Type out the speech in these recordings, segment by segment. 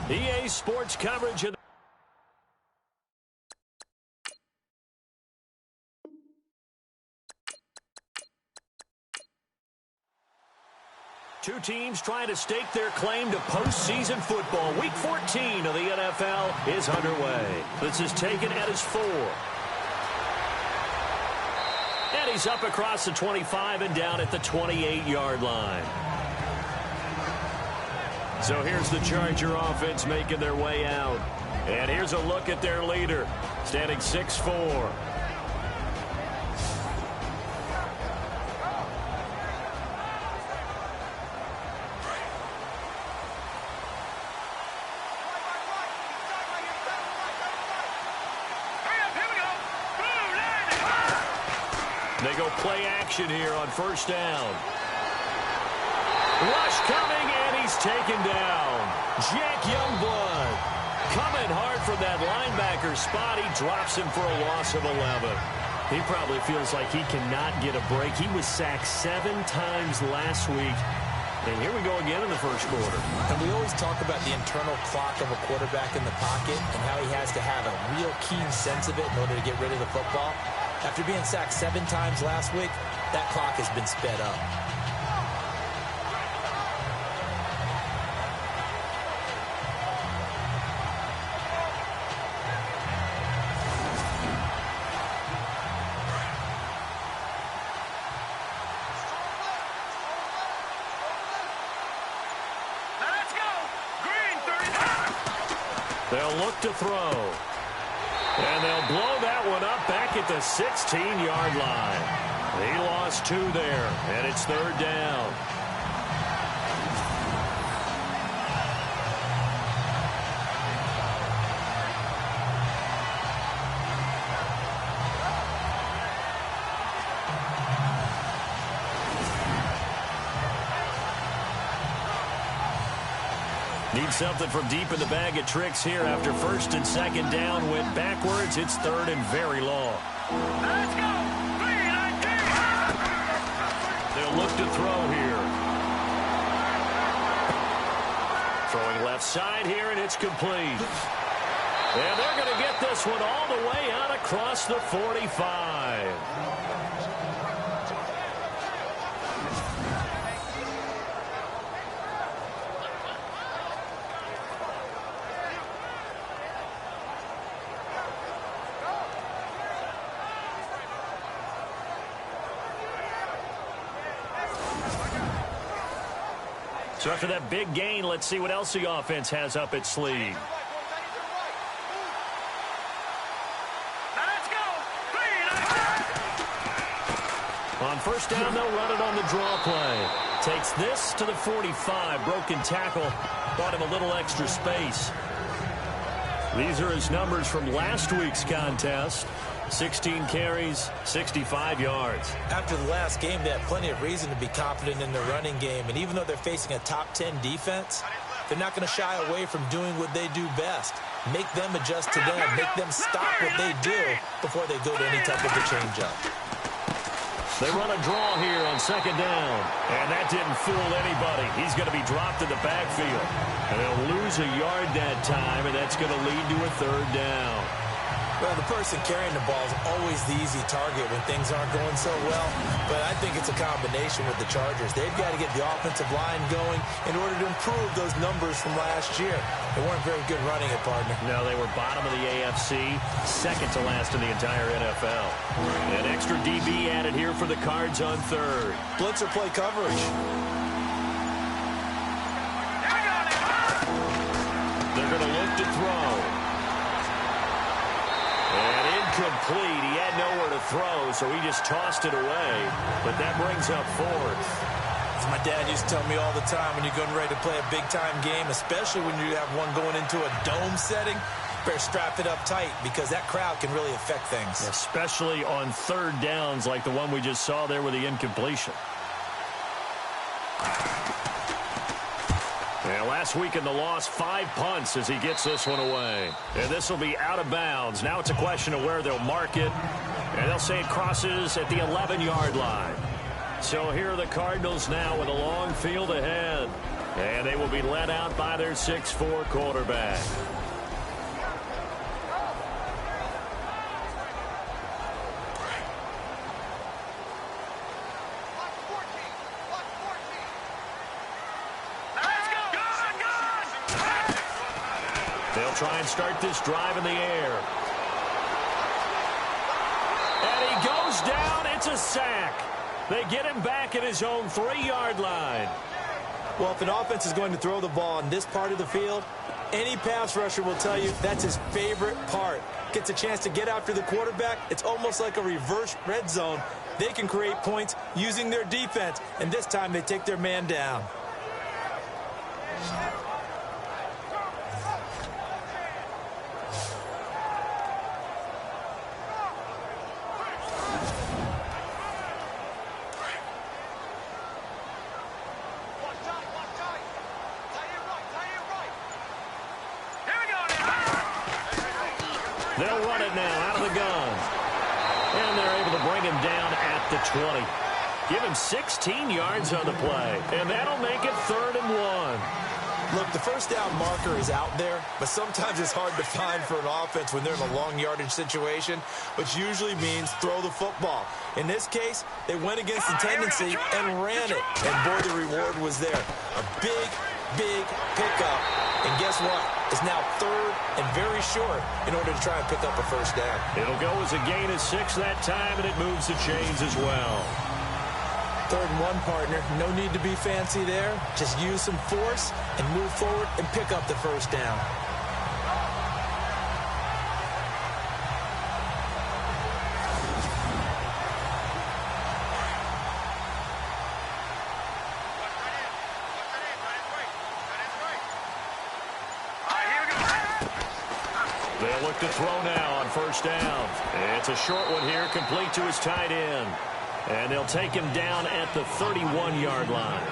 EA Sports coverage of two teams trying to stake their claim to postseason football. Week 14 of the NFL is underway. This is taken at his 4. And he's up across the 25 and down at the 28-yard line. So here's the Charger offense making their way out. And here's a look at their leader, standing 6'4". They go play action here on first down. Rush coming, and he's taken down. Jack Youngblood coming hard from that linebacker spot. He drops him for a loss of 11. He probably feels like he cannot get a break. He was sacked 7 times last week. And here we go again in the first quarter. And we always talk about the internal clock of a quarterback in the pocket and how he has to have a real keen sense of it in order to get rid of the football. After being sacked 7 times last week, that clock has been sped up. Let's go! Green 30. They'll look to throw. And they'll blow that one up back at the 16-yard line. He lost 2 there, and it's third down. Need something from deep in the bag of tricks here after first and second down went backwards. It's third and very long. Let's go! 319. They'll look to throw here. Throwing left side here, and it's complete. And they're going to get this one all the way out across the 45. So after that big gain, let's see what else the offense has up its sleeve. Let's go! 319. On first down, they'll run it on the draw play. Takes this to the 45. Broken tackle. Bought him a little extra space. These are his numbers from last week's contest. 16 carries, 65 yards. After the last game, they had plenty of reason to be confident in their running game. And even though they're facing a top 10 defense, they're not going to shy away from doing what they do best. Make them adjust to them. Make them stop what they do before they go to any type of a change-up. They run a draw here on second down. And that didn't fool anybody. He's going to be dropped in the backfield. And they'll lose a yard that time, and that's going to lead to a third down. Well, the person carrying the ball is always the easy target when things aren't going so well. But I think it's a combination with the Chargers. They've got to get the offensive line going in order to improve those numbers from last year. They weren't very good running it, partner. No, they were bottom of the AFC, second to last in the entire NFL. An extra DB added here for the Cards on third. Blitzer play coverage. They're going to look to throw. And incomplete. He had nowhere to throw, so he just tossed it away. But that brings up fourth. As my dad used to tell me all the time, when you're getting ready to play a big-time game, especially when you have one going into a dome setting, better strap it up tight because that crowd can really affect things. Especially on third downs like the one we just saw there with the incompletion. And last week in the loss, 5 punts as he gets this one away. And this will be out of bounds. Now it's a question of where they'll mark it. And they'll say it crosses at the 11-yard line. So here are the Cardinals now with a long field ahead. And they will be led out by their 6'4" quarterback. They'll try and start this drive in the air. And he goes down. It's a sack. They get him back at his own 3-yard line. Well, if an offense is going to throw the ball in this part of the field, any pass rusher will tell you that's his favorite part. Gets a chance to get after the quarterback. It's almost like a reverse red zone. They can create points using their defense, and this time they take their man down. They'll run it now out of the gun. And they're able to bring him down at the 20. Give him 16 yards on the play. And that'll make it 3rd and 1. Look, the first down marker is out there, but sometimes it's hard to find for an offense when they're in a long yardage situation, which usually means throw the football. In this case, they went against the tendency and ran it. And boy, the reward was there. A big pickup. And guess what? It's now 3rd and very short in order to try and pick up a first down. It'll go as a gain of 6 that time, and it moves the chains as well. 3rd and 1, partner. No need to be fancy there. Just use some force and move forward and pick up the first down. They'll look to throw now on first down. It's a short one here, complete to his tight end. And they'll take him down at the 31-yard line.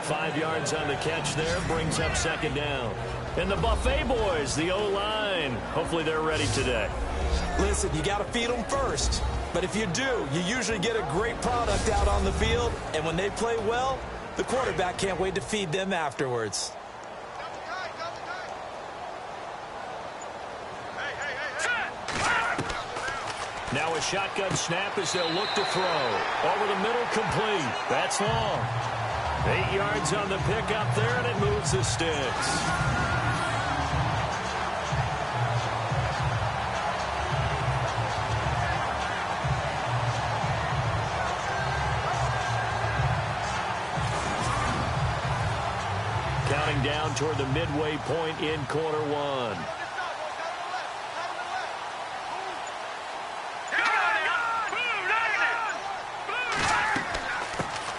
5 yards on the catch there, brings up 2nd down. And the Buffet boys, the O-line, hopefully they're ready today. Listen, you got to feed them first. But if you do, you usually get a great product out on the field. And when they play well, the quarterback can't wait to feed them afterwards. Now a shotgun snap as they'll look to throw. Over the middle, complete. That's long. 8 yards on the pickup there, and it moves the sticks. Counting down toward the midway point in quarter 1.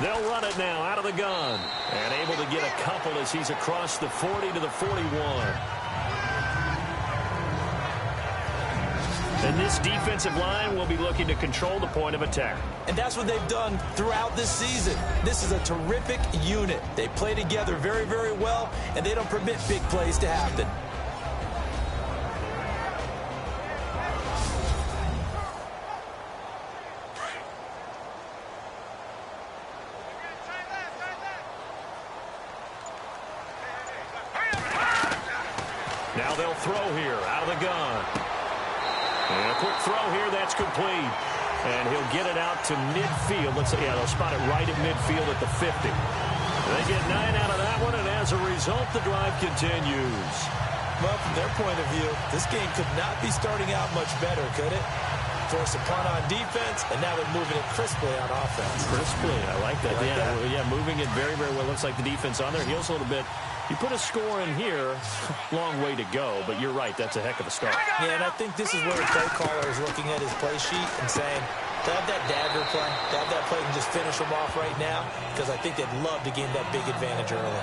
They'll run it now out of the gun. And able to get a couple as he's across the 40 to the 41. And this defensive line will be looking to control the point of attack. And that's what they've done throughout this season. This is a terrific unit. They play together very, very well, and they don't permit big plays to happen. Now they'll throw here out of the gun. And a quick throw here, that's complete. And he'll get it out to midfield. Let's say, yeah, they'll spot it right at midfield at the 50. They get 9 out of that one, and as a result, the drive continues. Well, from their point of view, this game could not be starting out much better, could it? Force a punt on defense, and now they're moving it crisply on offense. Crisply, I like that. Yeah, moving it very, very well. Looks like the defense on their heels a little bit. You put a score in here, long way to go, but you're right, that's a heck of a start. Yeah, and I think this is where the play caller is looking at his play sheet and saying, to have that dagger play, to have that play and just finish them off right now, because I think they'd love to gain that big advantage early.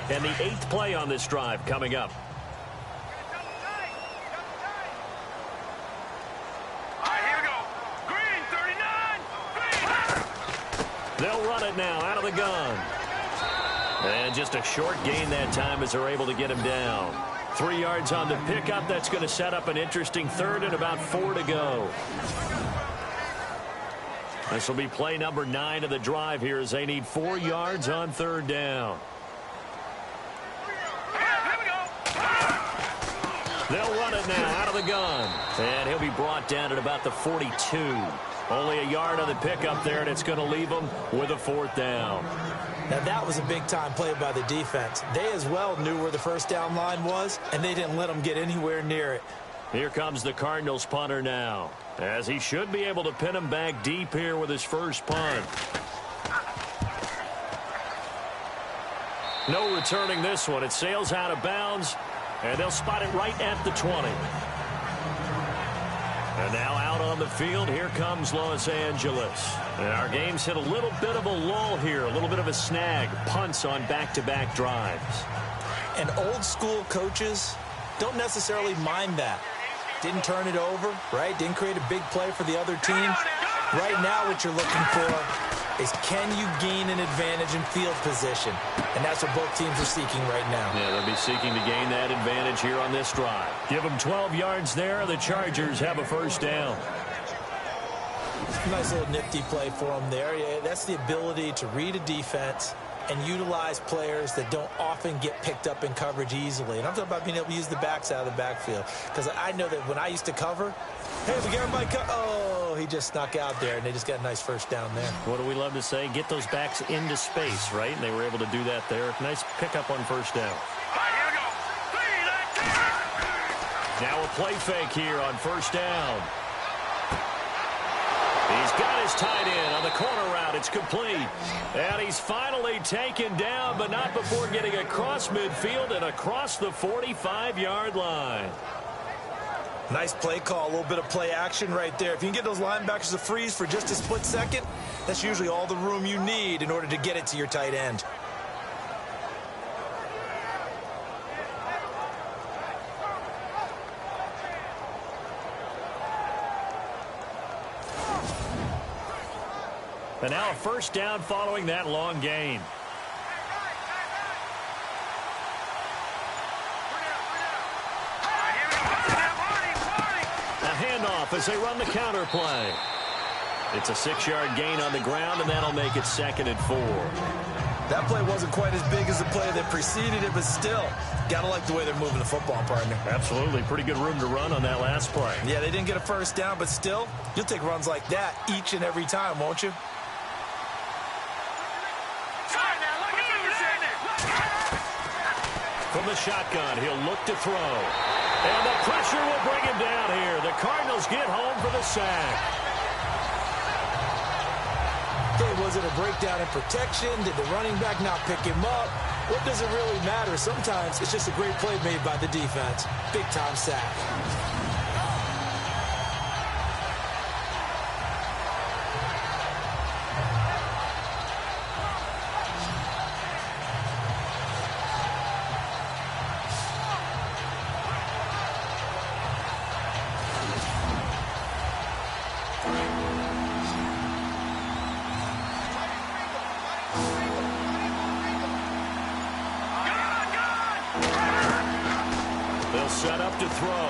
And the 8th play on this drive coming up. All right, here we go. Green. They'll run it now out of the gun. And just a short gain that time as they're able to get him down. 3 yards on the pickup. That's going to set up an interesting third and about 4 to go. This will be play number 9 of the drive here as they need 4 yards on third down. They'll run it now out of the gun. And he'll be brought down at about the 42. Only a yard on the pickup there, and it's going to leave them with a 4th down. Now, that was a big-time play by the defense. They as well knew where the first down line was, and they didn't let them get anywhere near it. Here comes the Cardinals punter now, as he should be able to pin him back deep here with his first punt. No returning this one. It sails out of bounds, and they'll spot it right at the 20. And now out on the field, here comes Los Angeles. And our game's hit a little bit of a lull here, a little bit of a snag. Punts on back-to-back drives. And old-school coaches don't necessarily mind that. Didn't turn it over, right? Didn't create a big play for the other team. Right now what you're looking for is can you gain an advantage in field position? And that's what both teams are seeking right now. Yeah, they'll be seeking to gain that advantage here on this drive. Give them 12 yards there. The Chargers have a first down. Nice little nifty play for them there. Yeah, that's the ability to read a defense and utilize players that don't often get picked up in coverage easily. And I'm talking about being able to use the backs out of the backfield. Because I know that when I used to cover, hey, we got my cut. Oh, he just snuck out there, and they just got a nice first down there. What do we love to say? Get those backs into space, right? And they were able to do that there. Nice pickup on first down. Now a play fake here on first down. He's got his tight end on the corner route. It's complete. And he's finally taken down, but not before getting across midfield and across the 45-yard line. Nice play call, a little bit of play action right there. If you can get those linebackers to freeze for just a split second, that's usually all the room you need in order to get it to your tight end. And now a first down following that long gain. A handoff as they run the counter play. It's a 6-yard gain on the ground, and that'll make it 2nd and 4. That play wasn't quite as big as the play that preceded it, but still, gotta like the way they're moving the football, partner. Absolutely. Pretty good room to run on that last play. Yeah, they didn't get a first down, but still, you'll take runs like that each and every time, won't you? From the shotgun, he'll look to throw. And the pressure will bring him down here. The Cardinals get home for the sack. Okay, was it a breakdown in protection? Did the running back not pick him up? What does it really matter? Sometimes it's just a great play made by the defense. Big-time sack. Set up to throw.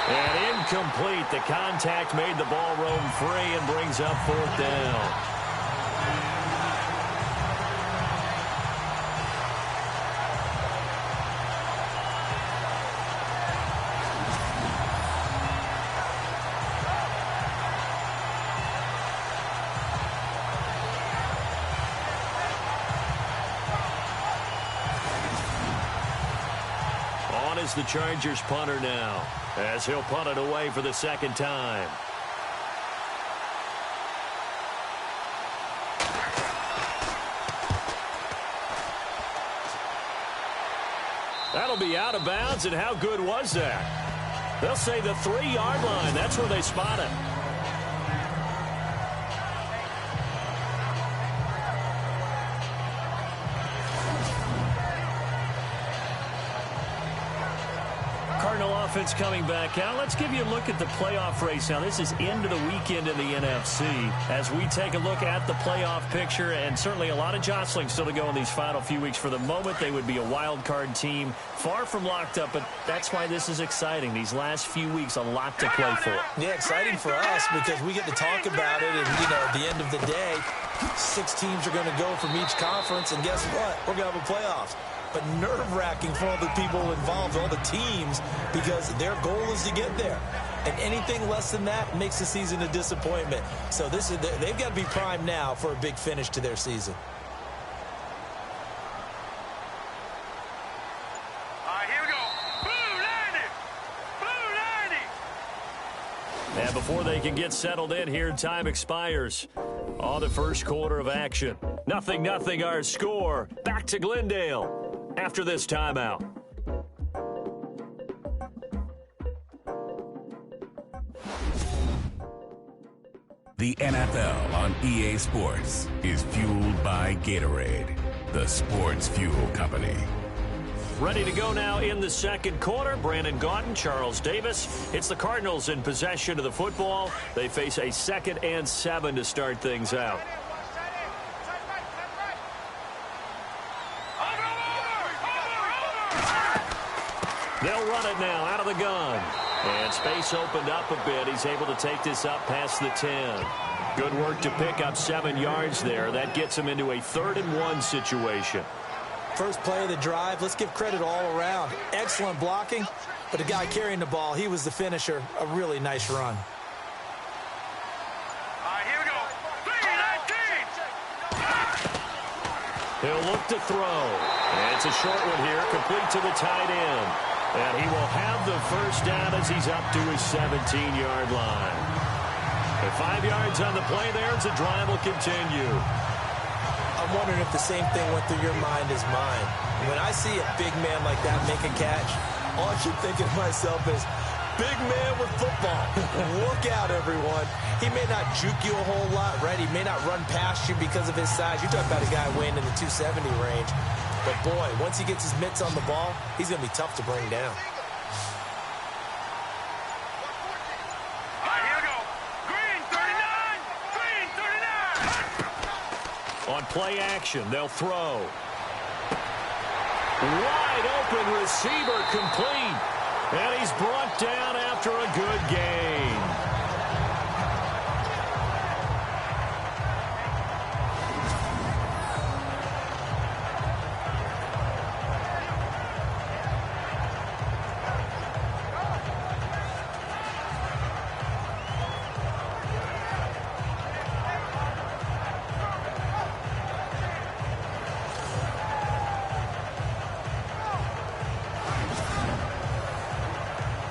And incomplete. The contact made the ball roam free and brings up 4th down. Is the Chargers punter now, as he'll punt it away for the 2nd time. That'll be out of bounds, and how good was that? They'll say the 3-yard line. That's where they spot it. offense coming back out. Let's give you a look at the playoff race. Now, this is into the weekend in the NFC as we take a look at the playoff picture, and certainly a lot of jostling still to go in these final few weeks. For the moment, they would be a wild card team, far from locked up, but that's why this is exciting. These last few weeks, a lot to play for. Yeah, exciting for us because we get to talk about it, and, at the end of the day, 6 teams are going to go from each conference, and guess what? We're going to have a playoffs. But nerve-wracking for all the people involved, all the teams, because their goal is to get there. And anything less than that makes the season a disappointment. So they've got to be primed now for a big finish to their season. All right, here we go. Blue 90. Blue 90. And before they can get settled in here, time expires on the first quarter of action. 0-0 our score. Back to Glendale after this timeout. The NFL on EA Sports is fueled by Gatorade, the sports fuel company. Ready to go now in the second quarter. Brandon Gaudin, Charles Davis. It's the Cardinals in possession of the football. They face a 2nd and 7 to start things out. They'll run it now out of the gun. And space opened up a bit. He's able to take this up past the 10. Good work to pick up 7 yards there. That gets him into a 3rd and 1 situation. First play of the drive, let's give credit all around. Excellent blocking, but the guy carrying the ball, he was the finisher. A really nice run. All right, here we go. 3-19. He'll look to throw. And it's a short one here, complete to the tight end. And he will have the first down as he's up to his 17-yard line. At 5 yards on the play there, the drive will continue. I'm wondering if the same thing went through your mind as mine. When I see a big man like that make a catch, all I keep thinking to myself is, big man with football. Look out, everyone. He may not juke you a whole lot, right? He may not run past you because of his size. You're talking about a guy weighing in the 270 range. But, boy, once he gets his mitts on the ball, he's going to be tough to bring down. All right, here we go. Green 39. Green 39. On play action, they'll throw. Wide open receiver complete. And he's brought down after a good gain.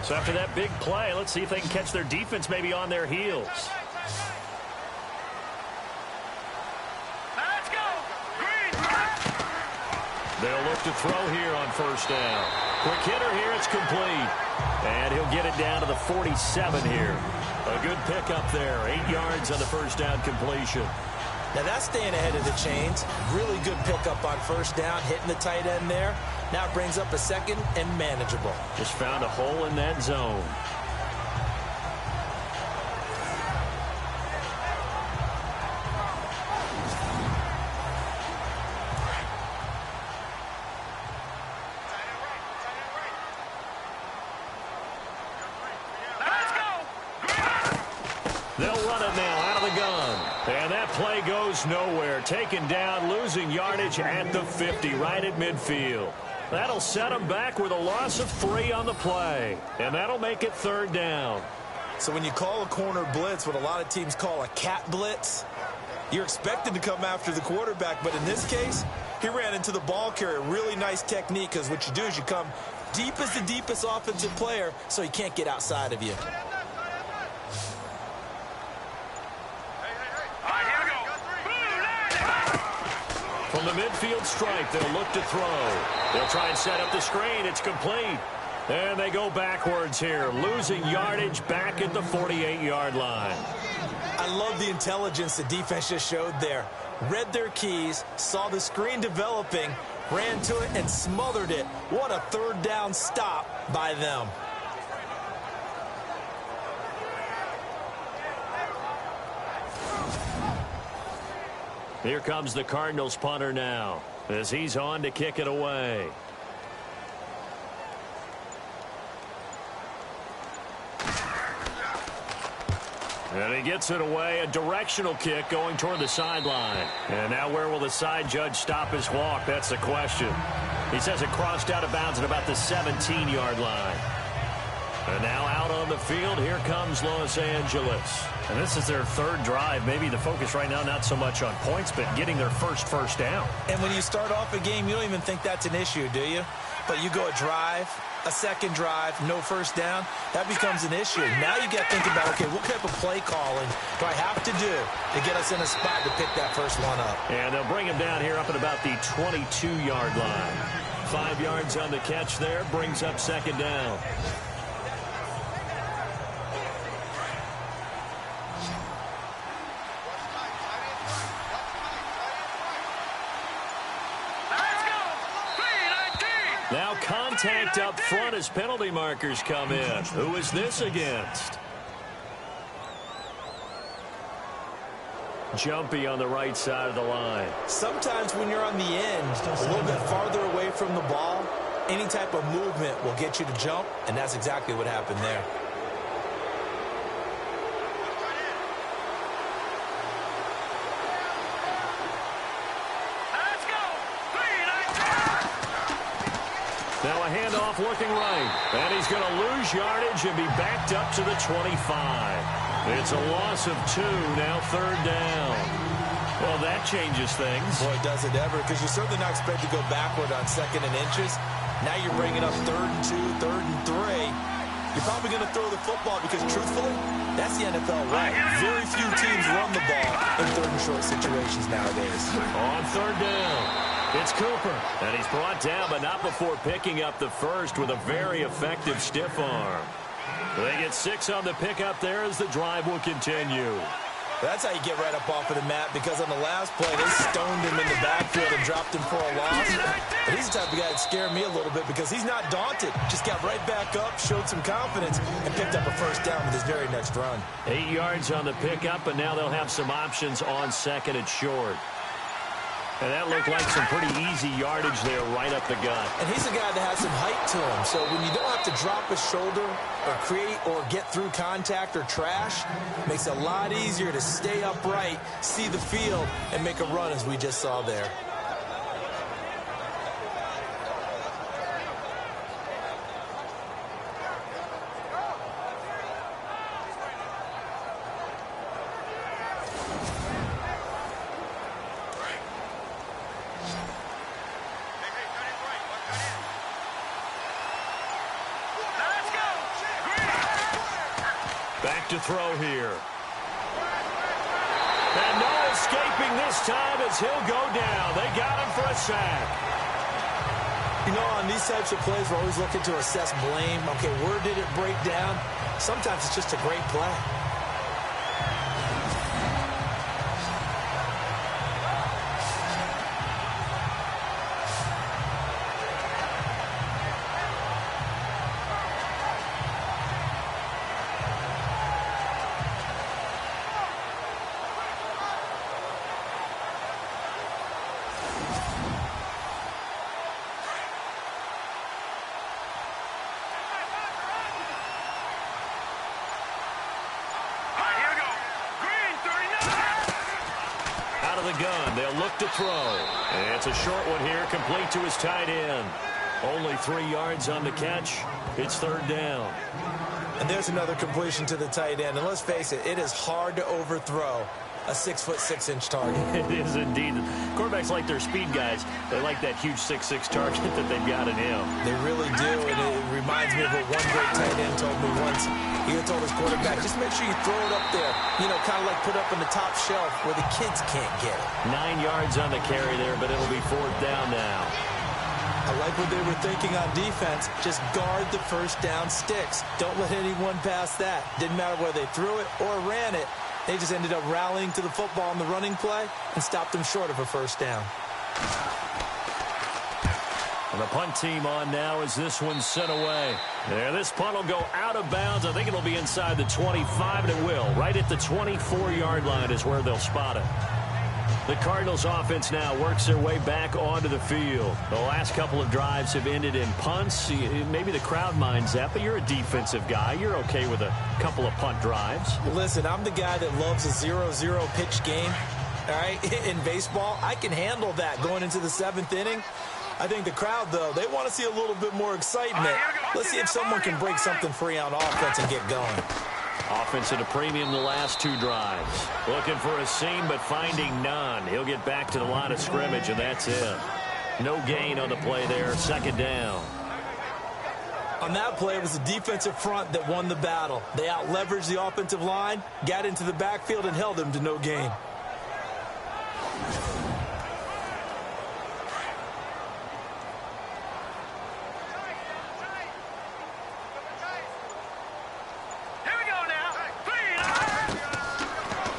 So after that big play, let's see if they can catch their defense maybe on their heels. Let's go. Green. They'll look to throw here on first down. Quick hitter here, it's complete. And he'll get it down to the 47 here. A good pickup there, 8 yards on the first down completion. Now that's staying ahead of the chains. Really good pickup on first down, hitting the tight end there. Now it brings up a 2nd and manageable. Just found a hole in that zone. Let's go. They'll run it now out of the gun. And that play goes nowhere. Taken down, losing yardage at the 50, right at midfield. That'll set them back with a loss of 3 on the play. And that'll make it 3rd down. So when you call a corner blitz, what a lot of teams call a cat blitz, you're expected to come after the quarterback. But in this case, he ran into the ball carrier. Really nice technique, because what you do is you come deep as the deepest offensive player so he can't get outside of you. From the midfield stripe, they'll look to throw. They'll try and set up the screen. It's complete. And they go backwards here, losing yardage back at the 48-yard line. I love the intelligence the defense just showed there. Read their keys, saw the screen developing, ran to it, and smothered it. What a 3rd down stop by them. Here comes the Cardinals punter now as he's on to kick it away. And he gets it away, a directional kick going toward the sideline. And now where will the side judge stop his walk? That's the question. He says it crossed out of bounds at about the 17-yard line. And now out on the field, here comes Los Angeles. And this is their third drive. Maybe the focus right now not so much on points, but getting their first down. And when you start off a game, you don't even think that's an issue, do you? But you go a drive, a second drive, no first down, that becomes an issue. Now you got to think about, okay, what type of play calling do I have to do to get us in a spot to pick that first one up? And they'll bring him down here up at about the 22-yard line. 5 yards on the catch there, brings up second down. Now contact up front as penalty markers come in. Who is this against? Jumpy on the right side of the line. Sometimes when you're on the end, a little bit farther away from the ball, any type of movement will get you to jump, and that's exactly what happened there. Now a handoff looking right. And he's going to lose yardage and be backed up to the 25. It's a loss of 2, now third down. Well, that changes things. Boy, does it ever, because you're certainly not expected to go backward on 2nd and inches. Now you're bringing up 3rd and 2, 3rd and 3. You're probably going to throw the football because, truthfully, that's the NFL way. Very few teams run the ball in 3rd and short situations nowadays. On 3rd down, it's Cooper. And he's brought down, but not before picking up the first with a very effective stiff arm. They get 6 on the pickup there as the drive will continue. That's how you get right up off of the mat, because on the last play, they stoned him in the backfield and dropped him for a loss. But he's the type of guy that scared me a little bit because he's not daunted. Just got right back up, showed some confidence, and picked up a first down with his very next run. 8 yards on the pickup, and now they'll have some options on 2nd and short. And that looked like some pretty easy yardage there right up the gut. And he's a guy that has some height to him. So when you don't have to drop a shoulder or create or get through contact or trash, it makes it a lot easier to stay upright, see the field, and make a run as we just saw there. To throw here. And no escaping this time as he'll go down. They got him for a sack. You know, on these types of plays, we're always looking to assess blame. Okay, where did it break down? Sometimes it's just a great play. Gun. They'll look to throw. And it's a short one here, complete to his tight end. Only 3 yards on the catch. It's 3rd down. And there's another completion to the tight end. And let's face it, it is hard to overthrow a 6'6" target. It is indeed. Quarterbacks like their speed guys. They like that huge 6'6" target that they've got in him. They really do, and it reminds me of what one great tight end told me once. He told his quarterback, just make sure you throw it up there, you know, kind of like put up on the top shelf where the kids can't get it. 9 yards on the carry there, but it'll be 4th down now. I like what they were thinking on defense. Just guard the first down sticks. Don't let anyone pass that. Didn't matter whether they threw it or ran it. They just ended up rallying to the football on the running play and stopped them short of a first down. And the punt team on now as this one's sent away. There, this punt will go out of bounds. I think it'll be inside the 25, and it will. Right at the 24-yard line is where they'll spot it. The Cardinals offense now works their way back onto the field. The last couple of drives have ended in punts. Maybe the crowd minds that, but you're a defensive guy. You're okay with a couple of punt drives. Listen, I'm the guy that loves a 0-0 pitch game. All right, in baseball, I can handle that going into the 7th inning. I think the crowd, though, they want to see a little bit more excitement. Let's see if someone can break something free on offense and get going. Offense at a premium the last 2 drives. Looking for a seam, but finding none. He'll get back to the line of scrimmage, and that's it. No gain on the play there. 2nd down. On that play, it was the defensive front that won the battle. They out-leveraged the offensive line, got into the backfield, and held them to no gain.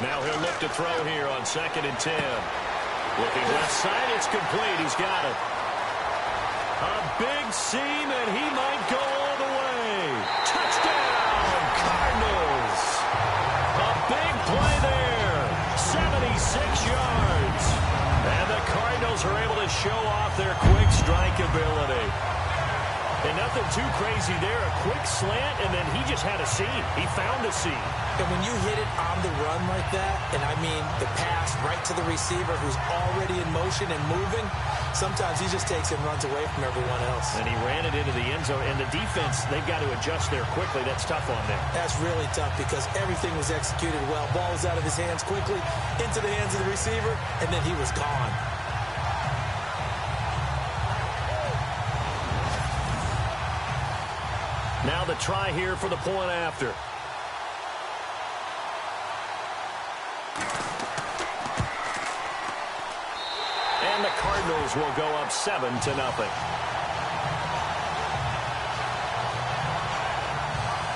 Now he'll look to throw here on 2nd and 10. Looking left side, it's complete. He's got it. A big seam, and he might go all the way. Touchdown, Cardinals. A big play there. 76 yards. And the Cardinals are able to show off their quick strike ability. And nothing too crazy there. A quick slant, and then he just had a seam. He found a seam. And when you hit it on the run like that, and I mean the pass right to the receiver who's already in motion and moving, sometimes he just takes and runs away from everyone else. And he ran it into the end zone. And the defense, they've got to adjust there quickly. That's tough on them. That's really tough because everything was executed well. Ball was out of his hands quickly, into the hands of the receiver, and then he was gone. Now the try here for the point after. And the Cardinals will go up 7-0.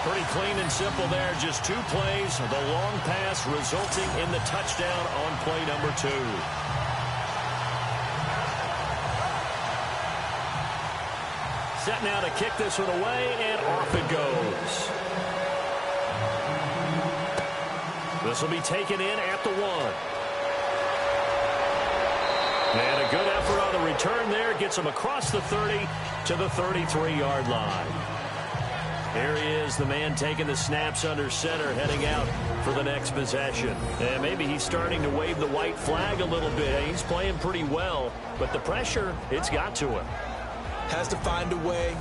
Pretty clean and simple there. Just 2 plays. The long pass resulting in the touchdown on play number 2. Set now to kick this one away, and off it goes. This will be taken in at the 1. And a good effort on the return there. Gets him across the 30 to the 33-yard line. There he is, the man taking the snaps under center, heading out for the next possession. And maybe he's starting to wave the white flag a little bit. He's playing pretty well, but the pressure, it's got to him. Has to find a way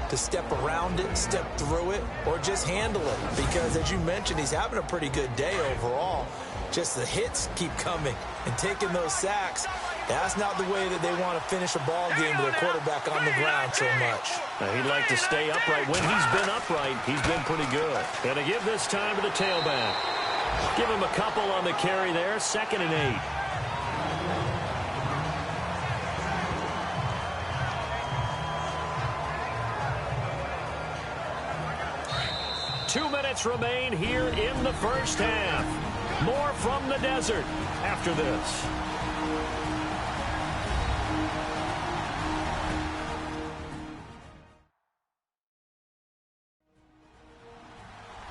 to step around it, step through it, or just handle it. Because, as you mentioned, he's having a pretty good day overall. Just the hits keep coming and taking those sacks. That's not the way that they want to finish a ball game with a quarterback on the ground so much. He'd like to stay upright. When he's been upright, he's been pretty good. And to give this time to the tailback. Give him a couple on the carry there. 2nd and 8. 2 minutes remain here in the first half. More from the desert after this.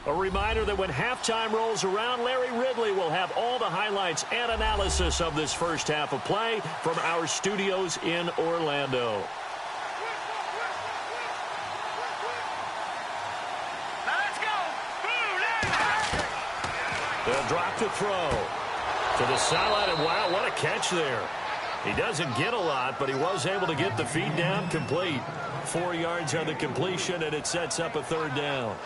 A reminder that when halftime rolls around, Larry Ridley will have all the highlights and analysis of this first half of play from our studios in Orlando. They'll drop to throw to the sideline, and wow, what a catch there. He doesn't get a lot, but he was able to get the feed down complete. 4 yards on the completion, and it sets up a 3rd down.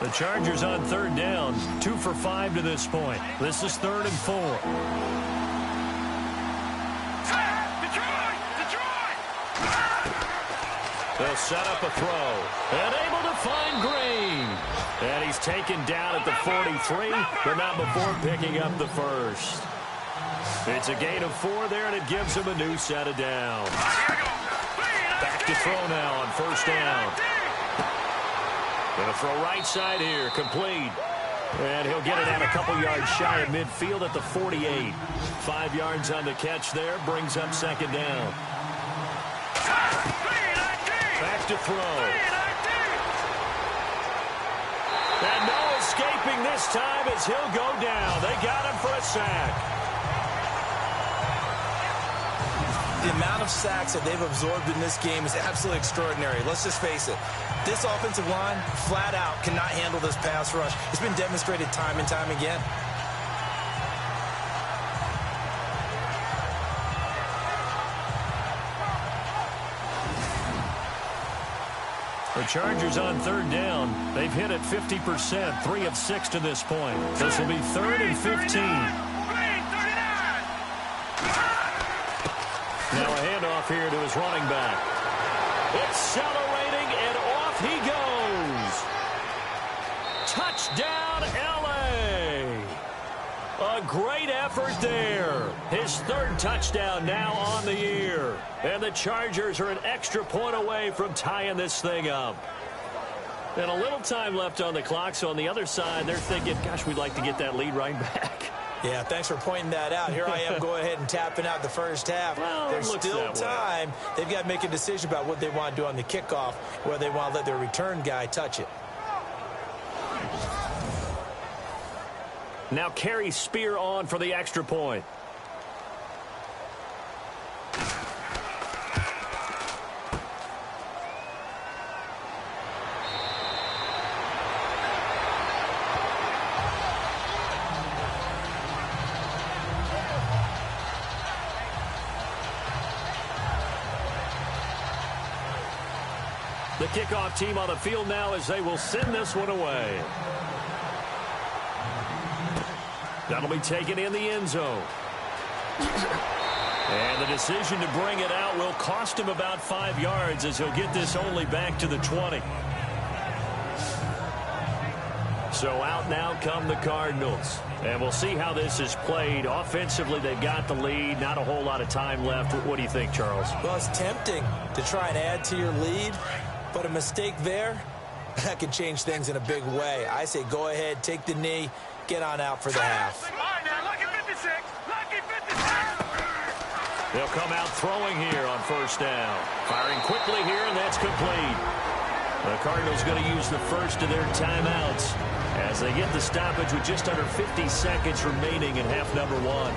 The Chargers on 3rd down, 2 for 5 to this point. This is 3rd and 4. They'll set up a throw. And able to find Green. And he's taken down at the 43, but not before picking up the first. It's a gain of 4 there, and it gives him a new set of downs. Back to throw now on 1st down. Going to throw right side here, complete. And he'll get it out a couple yards shy of midfield at the 48. 5 yards on the catch there, brings up second down. Back to throw. And no escaping this time as he'll go down. They got him for a sack. The amount of sacks that they've absorbed in this game is absolutely extraordinary. Let's just face it. This offensive line, flat out, cannot handle this pass rush. It's been demonstrated time and time again. The Chargers on third down. They've hit it 50%, 3 of 6 to this point. This will be 3rd and 15. Now a handoff here to his running back. Accelerating, and off he goes. Touchdown, L.A. A great effort there. His 3rd touchdown now on the year. And the Chargers are an extra point away from tying this thing up. And a little time left on the clock, so on the other side, they're thinking, gosh, we'd like to get that lead right back. Yeah, thanks for pointing that out. Here I am going ahead and tapping out the first half. Well, there's still time. They've got to make a decision about what they want to do on the kickoff, whether they want to let their return guy touch it. Now carry Spear on for the extra point. The kickoff team on the field now as they will send this one away. That'll be taken in the end zone. And the decision to bring it out will cost him about 5 yards as he'll get this only back to the 20. So out now come the Cardinals. And we'll see how this is played. Offensively, they've got the lead. Not a whole lot of time left. What do you think, Charles? Well, it's tempting to try and add to your lead. But a mistake there, that could change things in a big way. I say go ahead, take the knee, get on out for the half. They'll come out throwing here on first down. Firing quickly here, and that's complete. The Cardinals going to use the first of their timeouts as they get the stoppage with just under 50 seconds remaining in half number 1.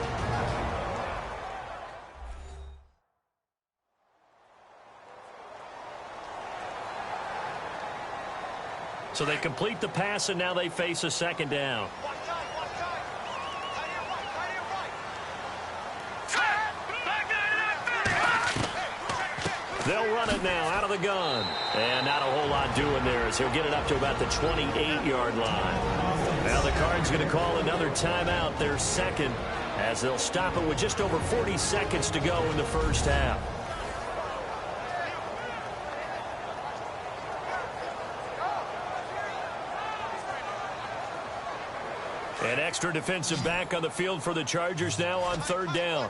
So they complete the pass, and now they face a second down. They'll run it now out of the gun. And not a whole lot doing there as he'll get it up to about the 28-yard line. Now the Cards going to call another timeout, their second, as they'll stop it with just over 40 seconds to go in the first half. An extra defensive back on the field for the Chargers now on third down.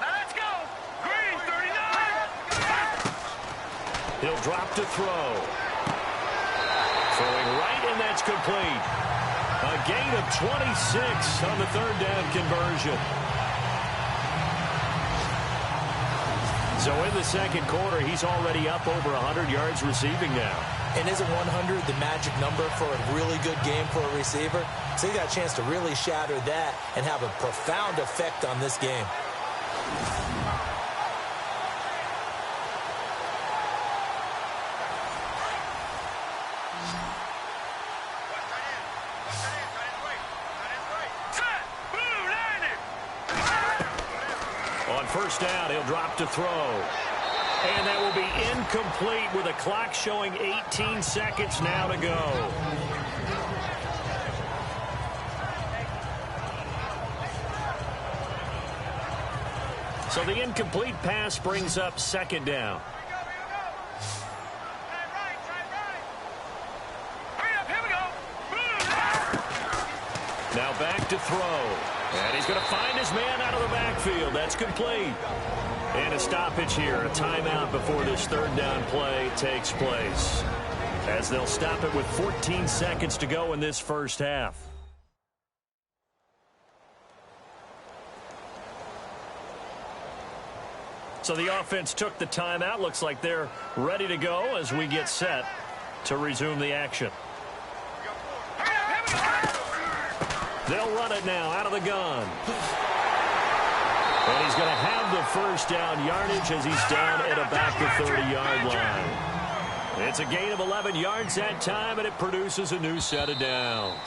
Let's go. Green, 39. He'll drop to throw. Throwing right, and that's complete. A gain of 26 on the third down conversion. So in the second quarter, he's already up over 100 yards receiving now. And isn't 100 the magic number for a really good game for a receiver? So he got a chance to really shatter that and have a profound effect on this game. On first down, he'll drop to throw. And that will be incomplete with a clock showing 18 seconds now to go. So the incomplete pass brings up second down. Now back to throw. And he's going to find his man out of the backfield. That's complete. And a stoppage here, a timeout before this third down play takes place. as they'll stop it with 14 seconds to go in this first half. So the offense took the timeout. Looks like they're ready to go as we get set to resume the action. They'll run it now out of the gun. And he's going to have the first down yardage as he's down at about the 30-yard line. It's a gain of 11 yards that time, and it produces a new set of downs.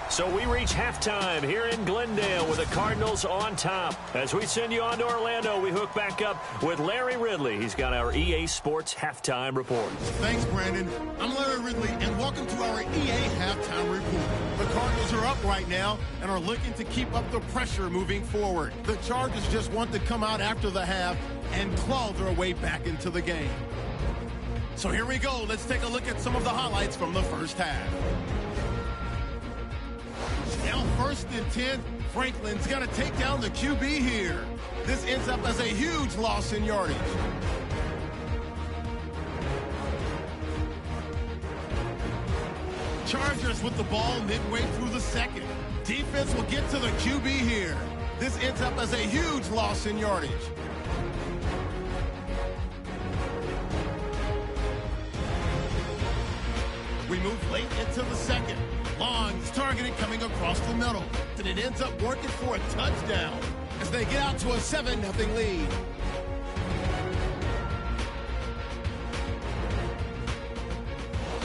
So we reach halftime here in Glendale with the Cardinals on top. As we send you on to Orlando, we hook back up with Larry Ridley. He's got our EA Sports Halftime Report. Thanks, Brandon. I'm Larry Ridley, and welcome to our EA Halftime Report. The Cardinals are up right now and are looking to keep up the pressure moving forward. The Chargers just want to come out after the half and claw their way back into the game. So here we go. Let's take a look at some of the highlights from the first half. Now 1st and 10, Franklin's got to take down the QB here. This ends up as a huge loss in yardage. Chargers with the ball midway through the second. Defense will get to the QB here. This ends up as a huge loss in yardage. We move late into the second. Long is targeted coming across the middle. And it ends up working for a touchdown as they get out to a 7-0 lead.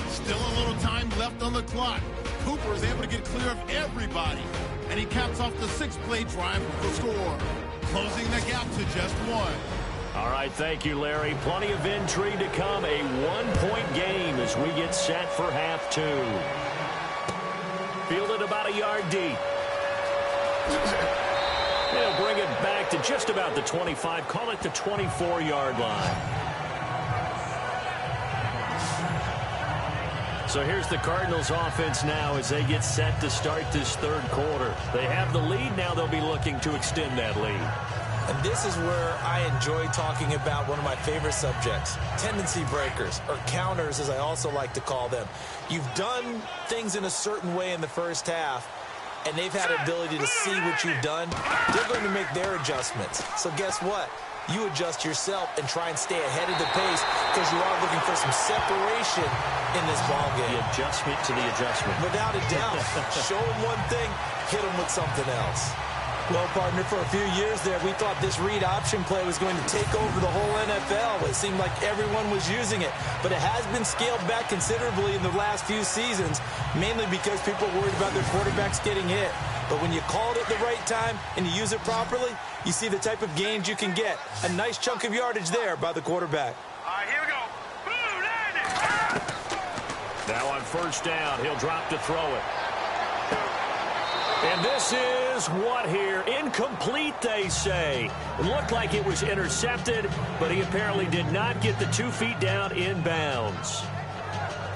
Still a little time left on the clock. Cooper is able to get clear of everybody. And he caps off the 6-play drive with the score, closing the gap to just 1. All right, thank you, Larry. Plenty of intrigue to come. A one-point game as we get set for half 2. Fielded about a yard deep. They'll bring it back to just about the 25. Call it the 24-yard line. So here's the Cardinals offense now as they get set to start this third quarter. They have the lead. Now they'll be looking to extend that lead. And this is where I enjoy talking about one of my favorite subjects, tendency breakers, or counters as I also like to call them. You've done things in a certain way in the first half, and they've had an ability to see what you've done. They're going to make their adjustments. So guess what? You adjust yourself and try and stay ahead of the pace because you are looking for some separation in this ball game. The adjustment to the adjustment. Without a doubt. Show them one thing, hit them with something else. Well, partner, for a few years there, we thought this read option play was going to take over the whole NFL. It seemed like everyone was using it. But it has been scaled back considerably in the last few seasons, mainly because people are worried about their quarterbacks getting hit. But when you call it at the right time and you use it properly, you see the type of gains you can get. A nice chunk of yardage there by the quarterback. All right, here we go. Boom, landed. Now on first down, he'll drop to throw it. And this is what here? Incomplete, they say. It looked like it was intercepted, but he apparently did not get the 2 feet down in bounds.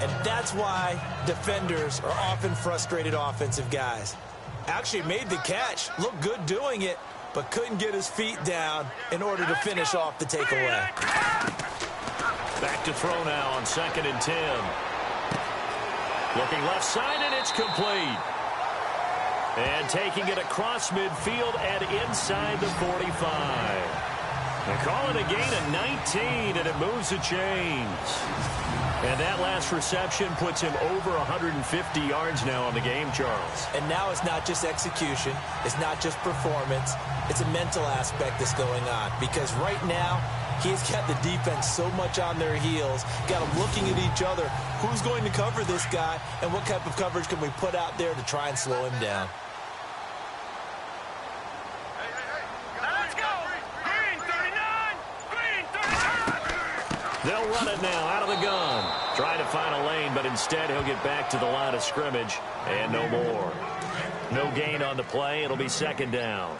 And that's why defenders are often frustrated offensive guys. Actually made the catch, looked good doing it, but couldn't get his feet down in order to finish off the takeaway. Back to throw now on 2nd and 10. Looking left side, and it's complete. And taking it across midfield and inside the 45. They call it a gain of 19, and it moves the chains. And that last reception puts him over 150 yards now on the game, Charles. And now it's not just execution. It's not just performance. It's a mental aspect that's going on. Because right now, he's got the defense so much on their heels, got them looking at each other. Who's going to cover this guy, and what type of coverage can we put out there to try and slow him down? They'll run it now out of the gun. Trying to find a lane, but instead he'll get back to the line of scrimmage. And no more. No gain on the play. It'll be 2nd down.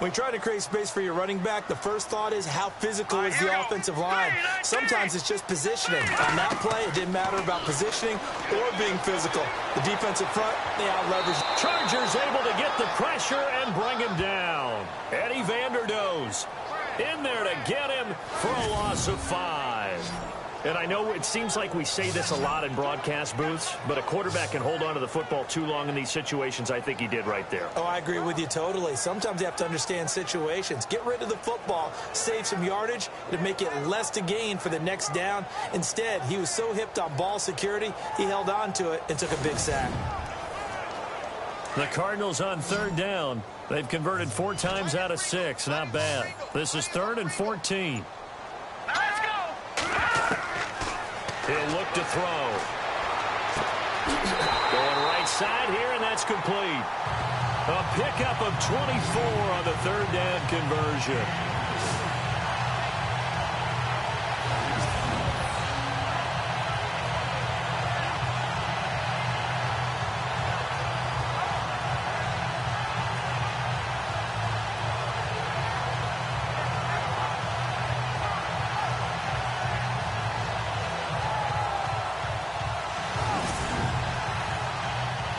When you try to create space for your running back, the first thought is how physical is the offensive line. Sometimes it's just positioning. On that play, it didn't matter about positioning or being physical. The defensive front, they out-leveraged. Chargers able to get the pressure and bring him down. Eddie Vanderdoes in there to get him for a loss of 5. And I know it seems like we say this a lot in broadcast booths, but a quarterback can hold on to the football too long in these situations. I think he did right there. Oh, I agree with you totally. Sometimes you have to understand situations. Get rid of the football, save some yardage to make it less to gain for the next down. Instead, he was so hipped on ball security, he held on to it and took a big sack. The Cardinals on third down. They've converted 4 times out of 6. Not bad. This is 3rd and 14. Let's go. He'll look to throw. Going right side here, and that's complete. A pickup of 24 on the 3rd down conversion.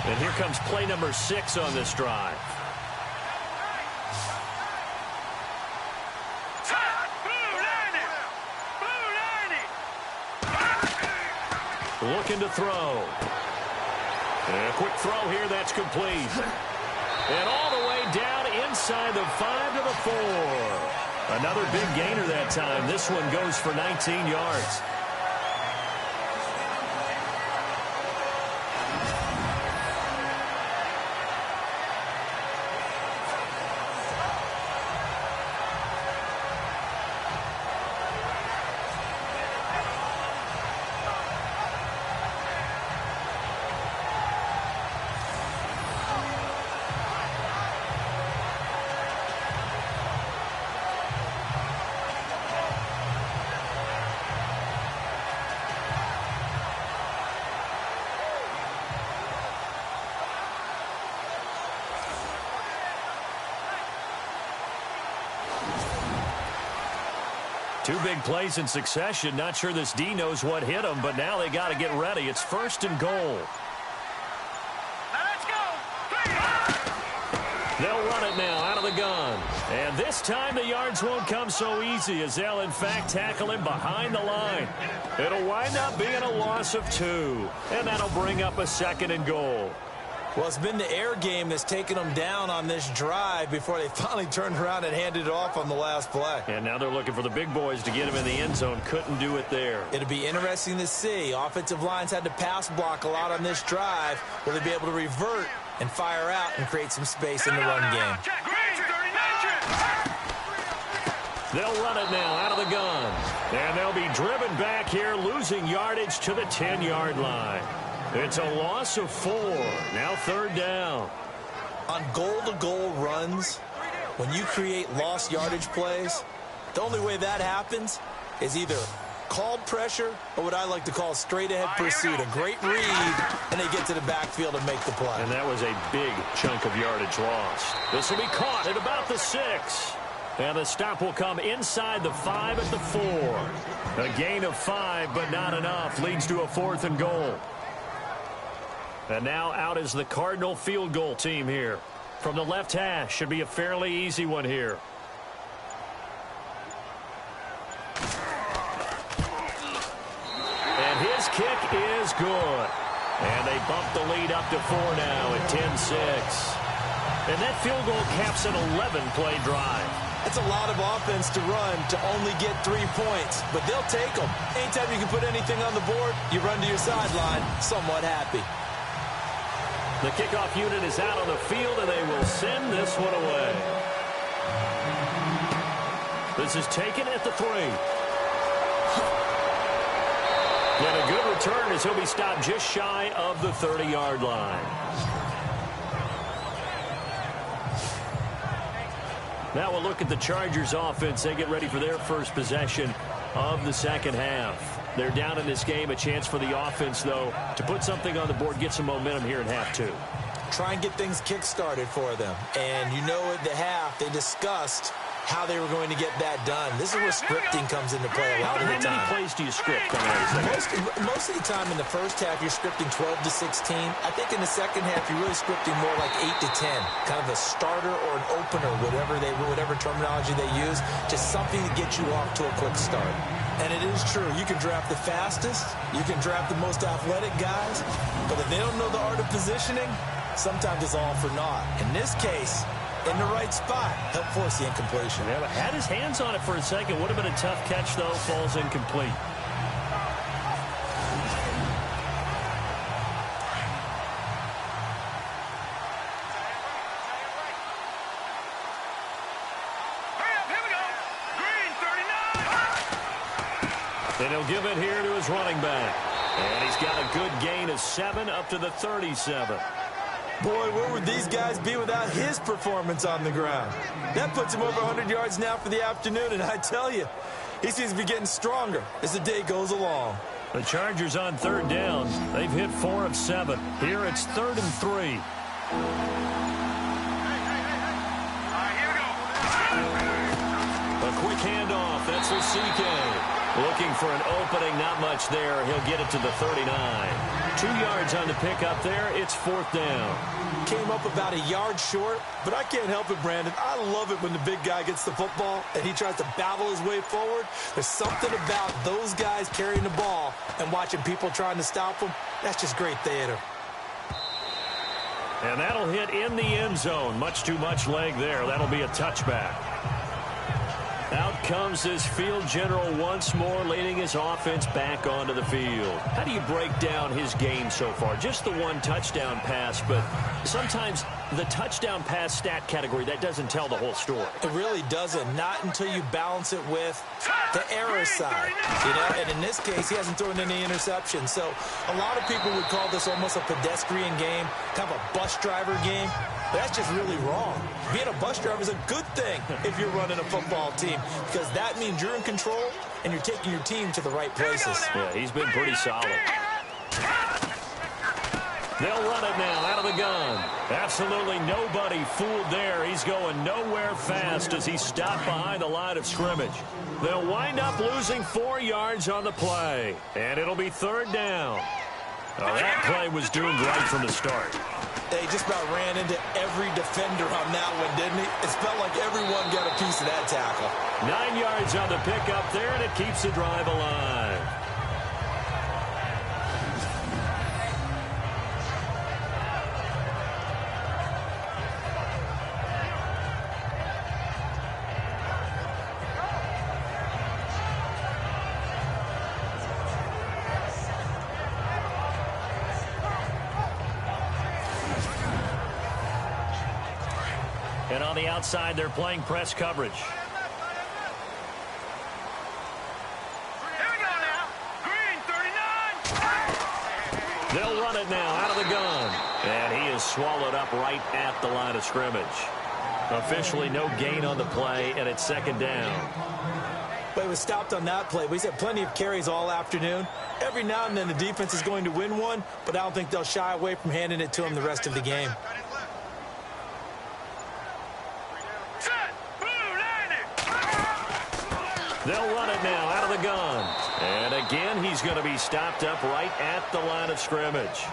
And here comes play number 6 on this drive. Looking to throw. And a quick throw here, that's complete. And all the way down inside the 5 to the 4. Another big gainer that time. This one goes for 19 yards. Two big plays in succession. Not sure this D knows what hit him, but now they got to get ready. It's 1st and goal. Let's go. They'll run it now out of the gun. And this time the yards won't come so easy as they'll, in fact, tackle him behind the line. It'll wind up being a loss of 2. And that'll bring up a 2nd and goal. Well, it's been the air game that's taken them down on this drive before they finally turned around and handed it off on the last play. And now they're looking for the big boys to get him in the end zone. Couldn't do it there. It'll be interesting to see. Offensive lines had to pass block a lot on this drive. Will they be able to revert and fire out and create some space in the run game? They'll run it now out of the gun. And they'll be driven back here, losing yardage to the 10-yard line. It's a loss of 4. Now 3rd down. On goal-to-goal runs, when you create lost yardage plays, the only way that happens is either called pressure or what I like to call straight-ahead pursuit. A great read, and they get to the backfield and make the play. And that was a big chunk of yardage lost. This will be caught at about the 6. And the stop will come inside the 5 at the 4. A gain of 5, but not enough. Leads to a 4th and goal. And now out is the Cardinal field goal team here. From the left hash, should be a fairly easy one here. And his kick is good. And they bump the lead up to 4 now at 10-6. And that field goal caps an 11-play drive. That's a lot of offense to run to only get 3 points, but they'll take them. Anytime you can put anything on the board, you run to your sideline somewhat happy. The kickoff unit is out on the field, and they will send this one away. This is taken at the 3. And a good return as he'll be stopped just shy of the 30-yard line. Now we'll look at the Chargers offense. They get ready for their first possession of the second half. They're down in this game. A chance for the offense, though, to put something on the board, get some momentum here in half 2. Try and get things kick-started for them. And you know at the half, they discussed how they were going to get that done. This is where scripting comes into play a lot of the time. How many plays do you script coming out of the second? Most of the time in the first half, you're scripting 12 to 16. I think in the second half, you're really scripting more like 8 to 10. Kind of a starter or an opener, whatever terminology they use. Just something to get you off to a quick start. And it is true. You can draft the fastest. You can draft the most athletic guys. But if they don't know the art of positioning, sometimes it's all for naught. In this case, in the right spot, help force the incompletion. Yeah, had his hands on it for a second. Would have been a tough catch, though. Falls incomplete. And he'll give it here to his running back. And he's got a good gain of 7 up to the 37. Boy, where would these guys be without his performance on the ground? That puts him over 100 yards now for the afternoon, and I tell you, he seems to be getting stronger as the day goes along. The Chargers on third down. They've hit 4 of 7. Here it's 3rd and 3. Here we go. A quick handoff. That's Lasike. Looking for an opening, not much there. He'll get it to the 39. 2 yards on the pickup there. It's 4th down. Came up about a yard short, but I can't help it, Brandon. I love it when the big guy gets the football and he tries to battle his way forward. There's something about those guys carrying the ball and watching people trying to stop them. That's just great theater. And that'll hit in the end zone. Much too much leg there. That'll be a touchback. Out comes this field general once more, leading his offense back onto the field. How do you break down his game so far? Just the 1 touchdown pass, but sometimes the touchdown pass stat category, that doesn't tell the whole story. It really doesn't. Not until you balance it with the error side. You know, and in this case, he hasn't thrown any interceptions. So a lot of people would call this almost a pedestrian game, kind of a bus driver game. But that's just really wrong. Being a bus driver is a good thing if you're running a football team, because that means you're in control and you're taking your team to the right places. Yeah, he's been pretty solid. They'll run it now out of the gun. Absolutely nobody fooled there. He's going nowhere fast as he's stopped behind the line of scrimmage. They'll wind up losing 4 yards on the play, and it'll be 3rd down. Oh, that play was doomed right from the start. He just about ran into every defender on that one, didn't he? It felt like everyone got a piece of that tackle. 9 yards on the pickup there, and it keeps the drive alive. And on the outside, they're playing press coverage. Here we go now. Green, 39. They'll run it now out of the gun. And he is swallowed up right at the line of scrimmage. Officially no gain on the play, and it's 2nd down. But he was stopped on that play. He's had plenty of carries all afternoon. Every now and then the defense is going to win one, but I don't think they'll shy away from handing it to him the rest of the game. They'll run it now out of the gun. And again, he's going to be stopped up right at the line of scrimmage.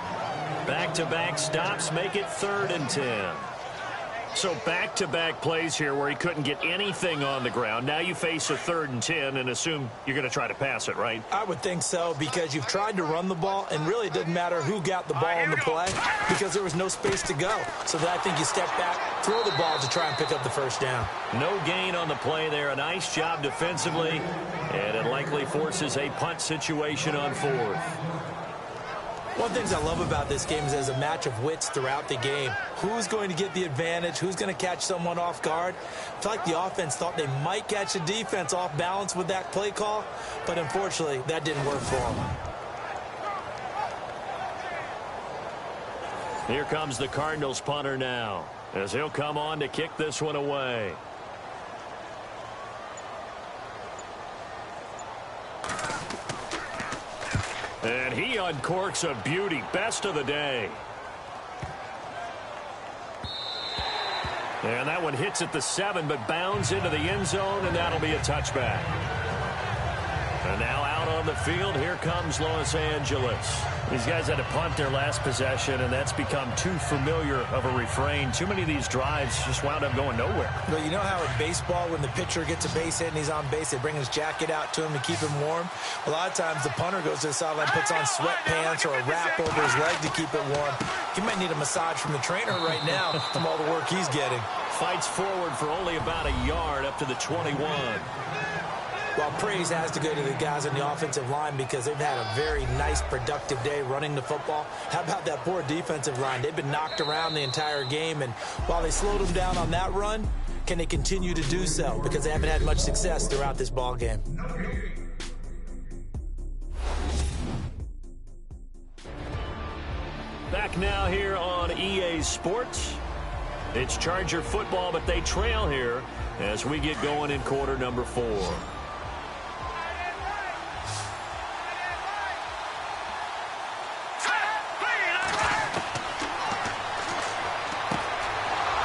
Back-to-back stops make it 3rd and 10. So back-to-back plays here where he couldn't get anything on the ground. Now you face a 3rd and 10 and assume you're going to try to pass it, right? I would think so, because you've tried to run the ball, and really it didn't matter who got the ball in the play because there was no space to go. So that I think you step back, throw the ball to try and pick up the 1st down. No gain on the play there. A nice job defensively, and it likely forces a punt situation on 4th. One of the things I love about this game is there's a match of wits throughout the game. Who's going to get the advantage? Who's going to catch someone off guard? I feel like the offense thought they might catch the defense off balance with that play call, but unfortunately, that didn't work for them. Here comes the Cardinals punter now, as he'll come on to kick this one away. And he uncorks a beauty. Best of the day. And that one hits at the 7, but bounds into the end zone, and that'll be a touchback. And now out on the field, here comes Los Angeles. These guys had to punt their last possession, and that's become too familiar of a refrain. Too many of these drives just wound up going nowhere. But you know how in baseball, when the pitcher gets a base hit and he's on base, they bring his jacket out to him to keep him warm? A lot of times the punter goes to the sideline, puts on sweatpants or a wrap over his leg to keep it warm. He might need a massage from the trainer right now from all the work he's getting. Fights forward for only about a yard up to the 21. Well, praise has to go to the guys on the offensive line because they've had a very nice, productive day running the football. How about that poor defensive line? They've been knocked around the entire game, and while they slowed them down on that run, can they continue to do so? Because they haven't had much success throughout this ball game. Back now here on EA Sports. It's Charger football, but they trail here as we get going in quarter number 4.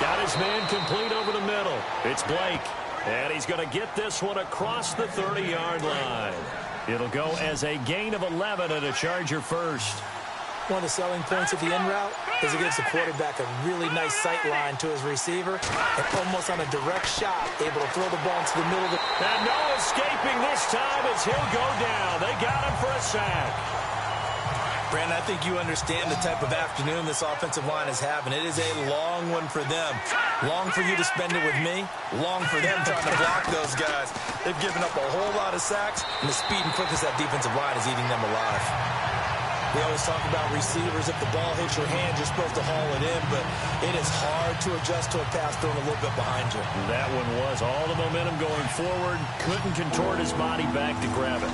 Got his man complete over the middle. It's Blake, and he's going to get this one across the 30-yard line. It'll go as a gain of 11 and a Charger first. One of the selling points of the in route is it gives the quarterback a really nice sight line to his receiver and almost on a direct shot able to throw the ball into the middle of the... And no escaping this time as he'll go down. They got him for a sack. Brandon, I think you understand the type of afternoon this offensive line is having. It is a long one for them. Long for you to spend it with me. Long for them trying to block those guys. They've given up a whole lot of sacks, and the speed and quickness of that defensive line is eating them alive. We always talk about receivers. If the ball hits your hand, you're supposed to haul it in, but it is hard to adjust to a pass thrown a little bit behind you. That one was all the momentum going forward. Couldn't contort his body back to grab it.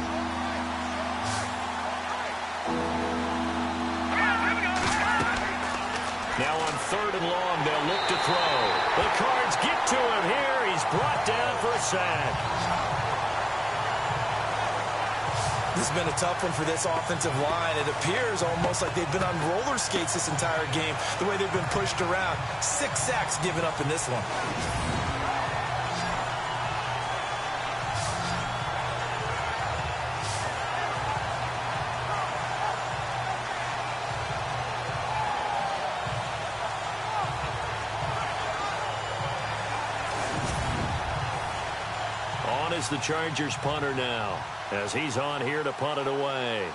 Now on 3rd and long, they'll look to throw. The Cards get to him here. He's brought down for a sack. This has been a tough one for this offensive line. It appears almost like they've been on roller skates this entire game, the way they've been pushed around. 6 sacks given up in this one. On is the Chargers punter now, as he's on here to punt it away.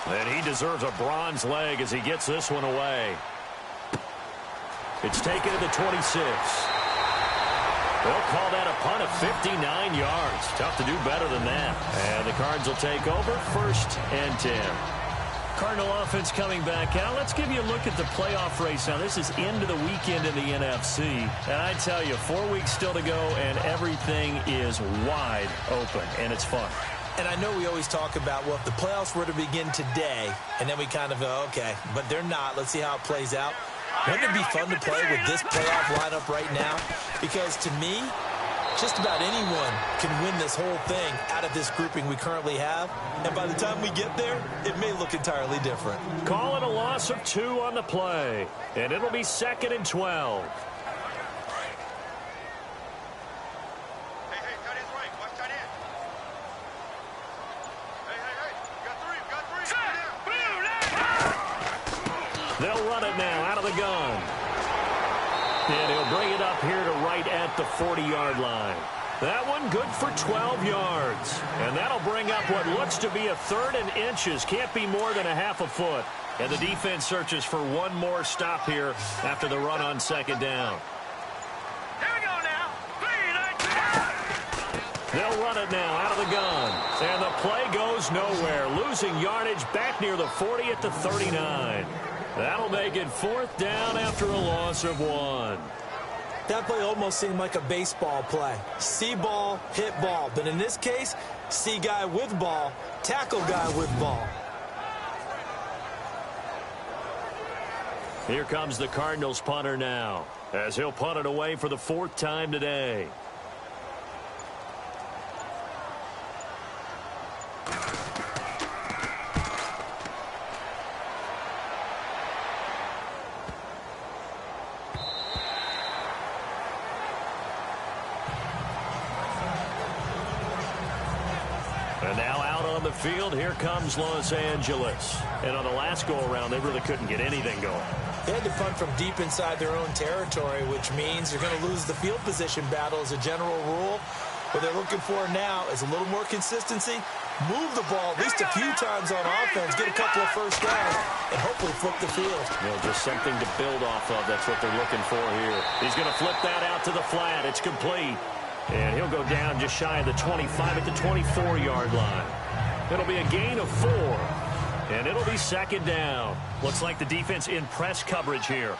And he deserves a bronze leg as he gets this one away. It's taken to the 26. They'll call that a punt of 59 yards. Tough to do better than that. And the Cards will take over 1st and 10. Cardinal offense coming back out. Let's give you a look at the playoff race. Now, this is into the weekend in the NFC. And I tell you, 4 weeks still to go, and everything is wide open, and it's fun. And I know we always talk about, well, if the playoffs were to begin today, and then we kind of go, okay, but they're not. Let's see how it plays out. Wouldn't it be fun to play with this playoff lineup right now? Because to me, just about anyone can win this whole thing out of this grouping we currently have. And by the time we get there, it may look entirely different. Call it a loss of 2 on the play. And it'll be 2nd and 12. Hey, tight end's right. Watch tight end. Hey. Got 3. They'll run it now out of the gun. And he'll bring it up here to right at the 40-yard line. That one good for 12 yards. And that'll bring up what looks to be a 3rd and inches. Can't be more than a half a foot. And the defense searches for one more stop here after the run on 2nd down. Here we go now. 3. They'll run it now out of the gun. And the play goes nowhere. Losing yardage back near the 40 at the 39. That'll make it 4th down after a loss of 1. That play almost seemed like a baseball play. See ball, hit ball. But in this case, see guy with ball, tackle guy with ball. Here comes the Cardinals punter now, as he'll punt it away for the 4th time today. field. Here comes Los Angeles. And on the last go-around, they really couldn't get anything going. They had to punt from deep inside their own territory, which means you're going to lose the field position battle as a general rule. What they're looking for now is a little more consistency, move the ball at least a few times on offense, get a couple of first downs, and hopefully flip the field. You know, just something to build off of. That's what they're looking for here. He's going to flip that out to the flat. It's complete. And he'll go down just shy of the 25 at the 24-yard line. It'll be a gain of 4. And it'll be second down. Looks like the defense in press coverage here. All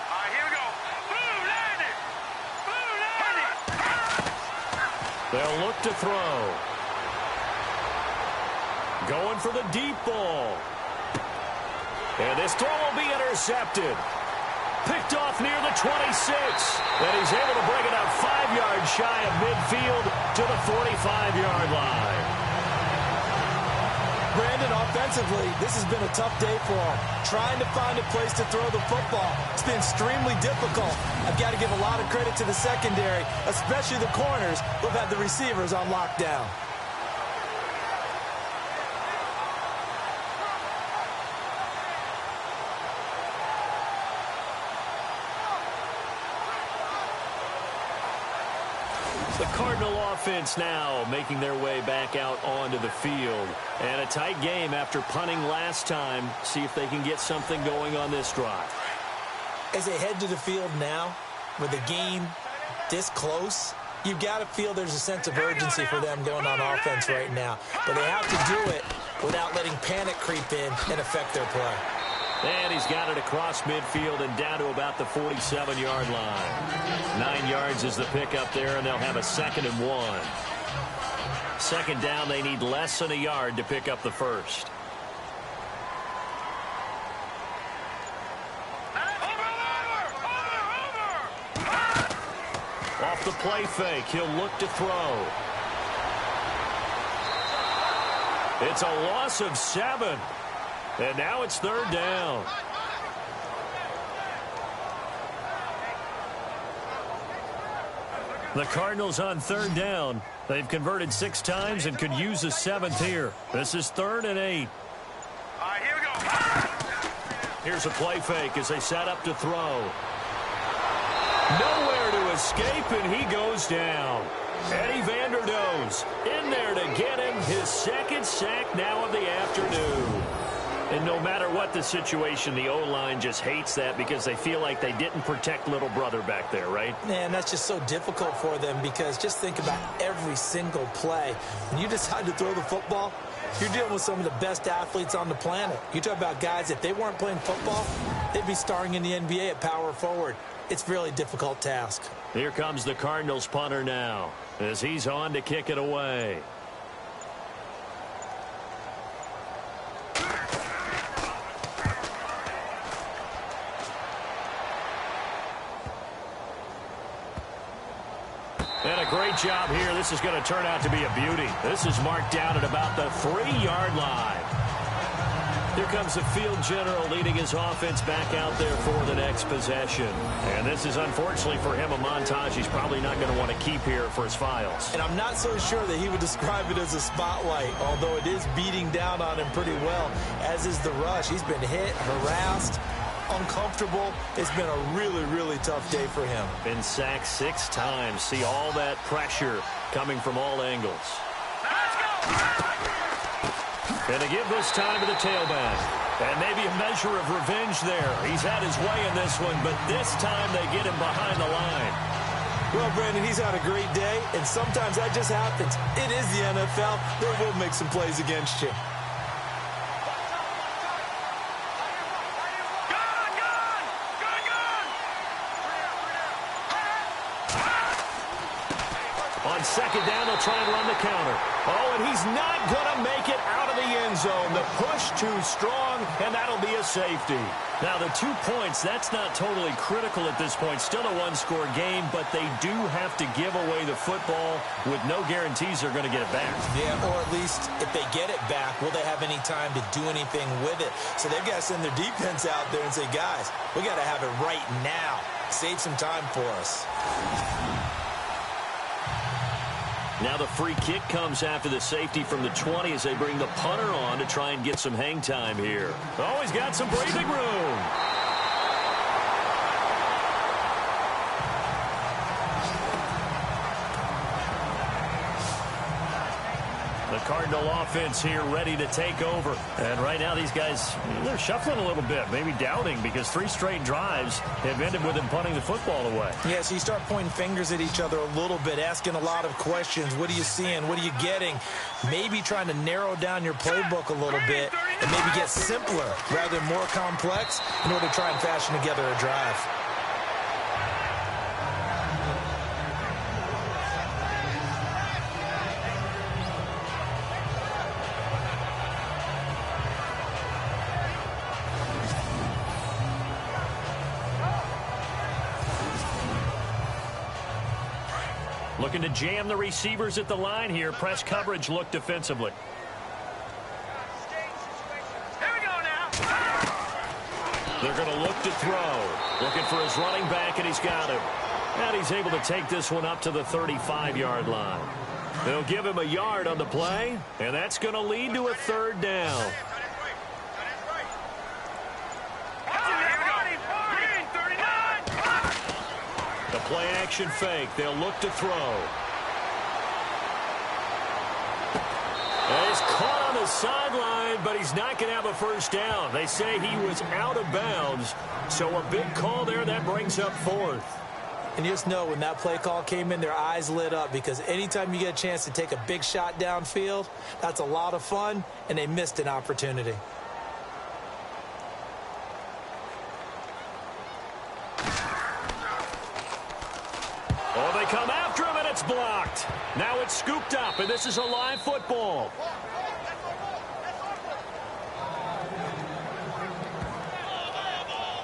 right, here we go. Boom, land it. Boom, land it. They'll look to throw. Going for the deep ball. And this throw will be intercepted. Picked off near the 26. And he's able to bring it up 5 yards shy of midfield to the 45-yard line. Brandon, offensively, this has been a tough day for him. Trying to find a place to throw the football. It's been extremely difficult. I've got to give a lot of credit to the secondary, especially the corners who've had the receivers on lockdown. The Cardinal offense now making their way back out onto the field. And a tight game after punting last time. See if they can get something going on this drive. As they head to the field now, with the game this close, you've got to feel there's a sense of urgency for them going on offense right now. But they have to do it without letting panic creep in and affect their play. And he's got it across midfield and down to about the 47-yard line. 9 yards is the pickup there, and they'll have a 2nd and 1. Second down, they need less than a yard to pick up the first. Off the play fake, he'll look to throw. It's a loss of 7. And now it's 3rd down. The Cardinals on 3rd down. They've converted 6 times and could use a 7th here. This is 3rd and 8. All right, here we go. Here's a play fake as they set up to throw. Nowhere to escape, and he goes down. Eddie Vanderdoes in there to get him his 2nd sack now of the afternoon. And no matter what the situation, the O-line just hates that because they feel like they didn't protect little brother back there, right? Man, that's just so difficult for them because just think about every single play. When you decide to throw the football, you're dealing with some of the best athletes on the planet. You talk about guys, if they weren't playing football, they'd be starring in the NBA at power forward. It's a really difficult task. Here comes the Cardinals punter now as he's on to kick it away. And a great job here. This is going to turn out to be a beauty. This is marked down at about the 3-yard line. Here comes the field general leading his offense back out there for the next possession. And this is, unfortunately for him, a montage he's probably not going to want to keep here for his files. And I'm not so sure that he would describe it as a spotlight, although it is beating down on him pretty well, as is the rush. He's been hit, harassed, uncomfortable. It's been a really, really tough day for him. Been sacked 6 times. See all that pressure coming from all angles. And to give this time to the tailback. And maybe a measure of revenge there. He's had his way in this one, but this time they get him behind the line. Well, Brandon, he's had a great day, and sometimes that just happens. It is the NFL. They will make some plays against you. On second down, they'll try and run the counter. Oh, and he's not going to make it out of the end zone. The push too strong, and that'll be a safety. Now, the 2 points, that's not totally critical at this point. Still a one-score game, but they do have to give away the football with no guarantees they're going to get it back. Yeah, or at least if they get it back, will they have any time to do anything with it? So they've got to send their defense out there and say, guys, we got to have it right now. Save some time for us. Now the free kick comes after the safety from the 20 as they bring the punter on to try and get some hang time here. Oh, he's got some breathing room. The Cardinal offense here ready to take over. And right now these guys, they're shuffling a little bit, maybe doubting, because 3 straight drives have ended with them punting the football away. Yeah, so you start pointing fingers at each other a little bit, asking a lot of questions. What are you seeing? What are you getting? Maybe trying to narrow down your playbook a little bit and maybe get simpler rather than more complex in order to try and fashion together a drive. Looking to jam the receivers at the line here. Press coverage look defensively. Here we go now. They're going to look to throw. Looking for his running back, and he's got him. And he's able to take this one up to the 35-yard line. They'll give him a yard on the play, and that's going to lead to a 3rd down. The play action fake. They'll look to throw. And he's caught on the sideline, but he's not going to have a 1st down. They say he was out of bounds. So a big call there that brings up 4th. And you just know when that play call came in, their eyes lit up, because anytime you get a chance to take a big shot downfield, that's a lot of fun, and they missed an opportunity. Oh, they come after him, and it's blocked. Now it's scooped up, and this is a live football.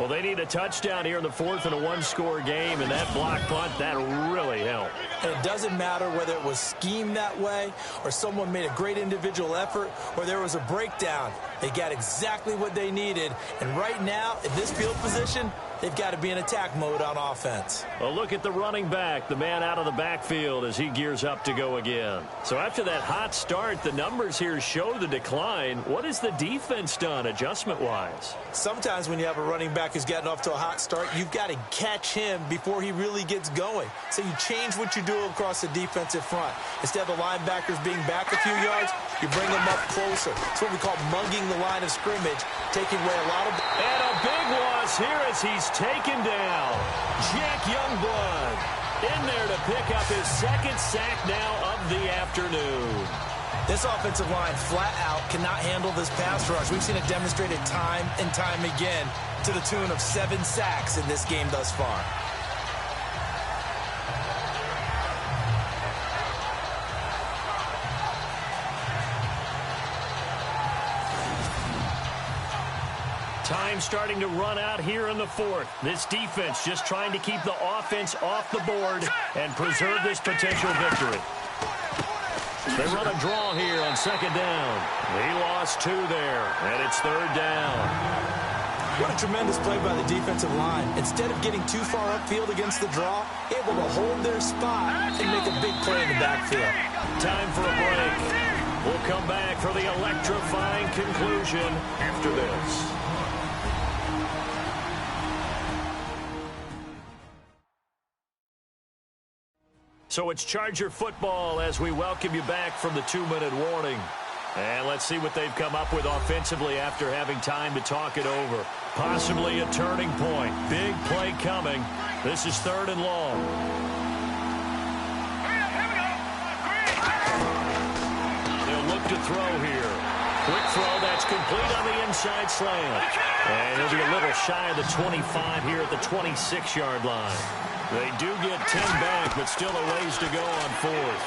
Well, they need a touchdown here in the 4th in a 1-score game, and that block punt, that really helped. And it doesn't matter whether it was schemed that way or someone made a great individual effort or there was a breakdown. They got exactly what they needed. And right now, in this field position, they've got to be in attack mode on offense. Well, look at the running back, the man out of the backfield as he gears up to go again. So after that hot start, the numbers here show the decline. What has the defense done adjustment-wise? Sometimes when you have a running back who's gotten off to a hot start, you've got to catch him before he really gets going. So you change what you do across the defensive front. Instead of the linebackers being back a few yards, you bring them up closer. It's what we call mugging the line of scrimmage, taking away a lot of... And a big loss here as he's taken down. Jack Youngblood in there to pick up his 2nd sack now of the afternoon. This offensive line flat out cannot handle this pass rush. We've seen it demonstrated time and time again to the tune of 7 sacks in this game thus far. Time starting to run out here in the 4th. This defense just trying to keep the offense off the board and preserve this potential victory. They run a draw here on 2nd down. He lost 2 there, and it's 3rd down. What a tremendous play by the defensive line. Instead of getting too far upfield against the draw, able to hold their spot and make a big play in the backfield. Time for a break. We'll come back for the electrifying conclusion after this. So it's Charger football as we welcome you back from the 2-minute warning. And let's see what they've come up with offensively after having time to talk it over. Possibly a turning point. Big play coming. This is 3rd and long. They'll look to throw here. Quick throw that's complete on the inside slant. And he'll be a little shy of the 25 here at the 26-yard line. They do get 10 back, but still a ways to go on 4th.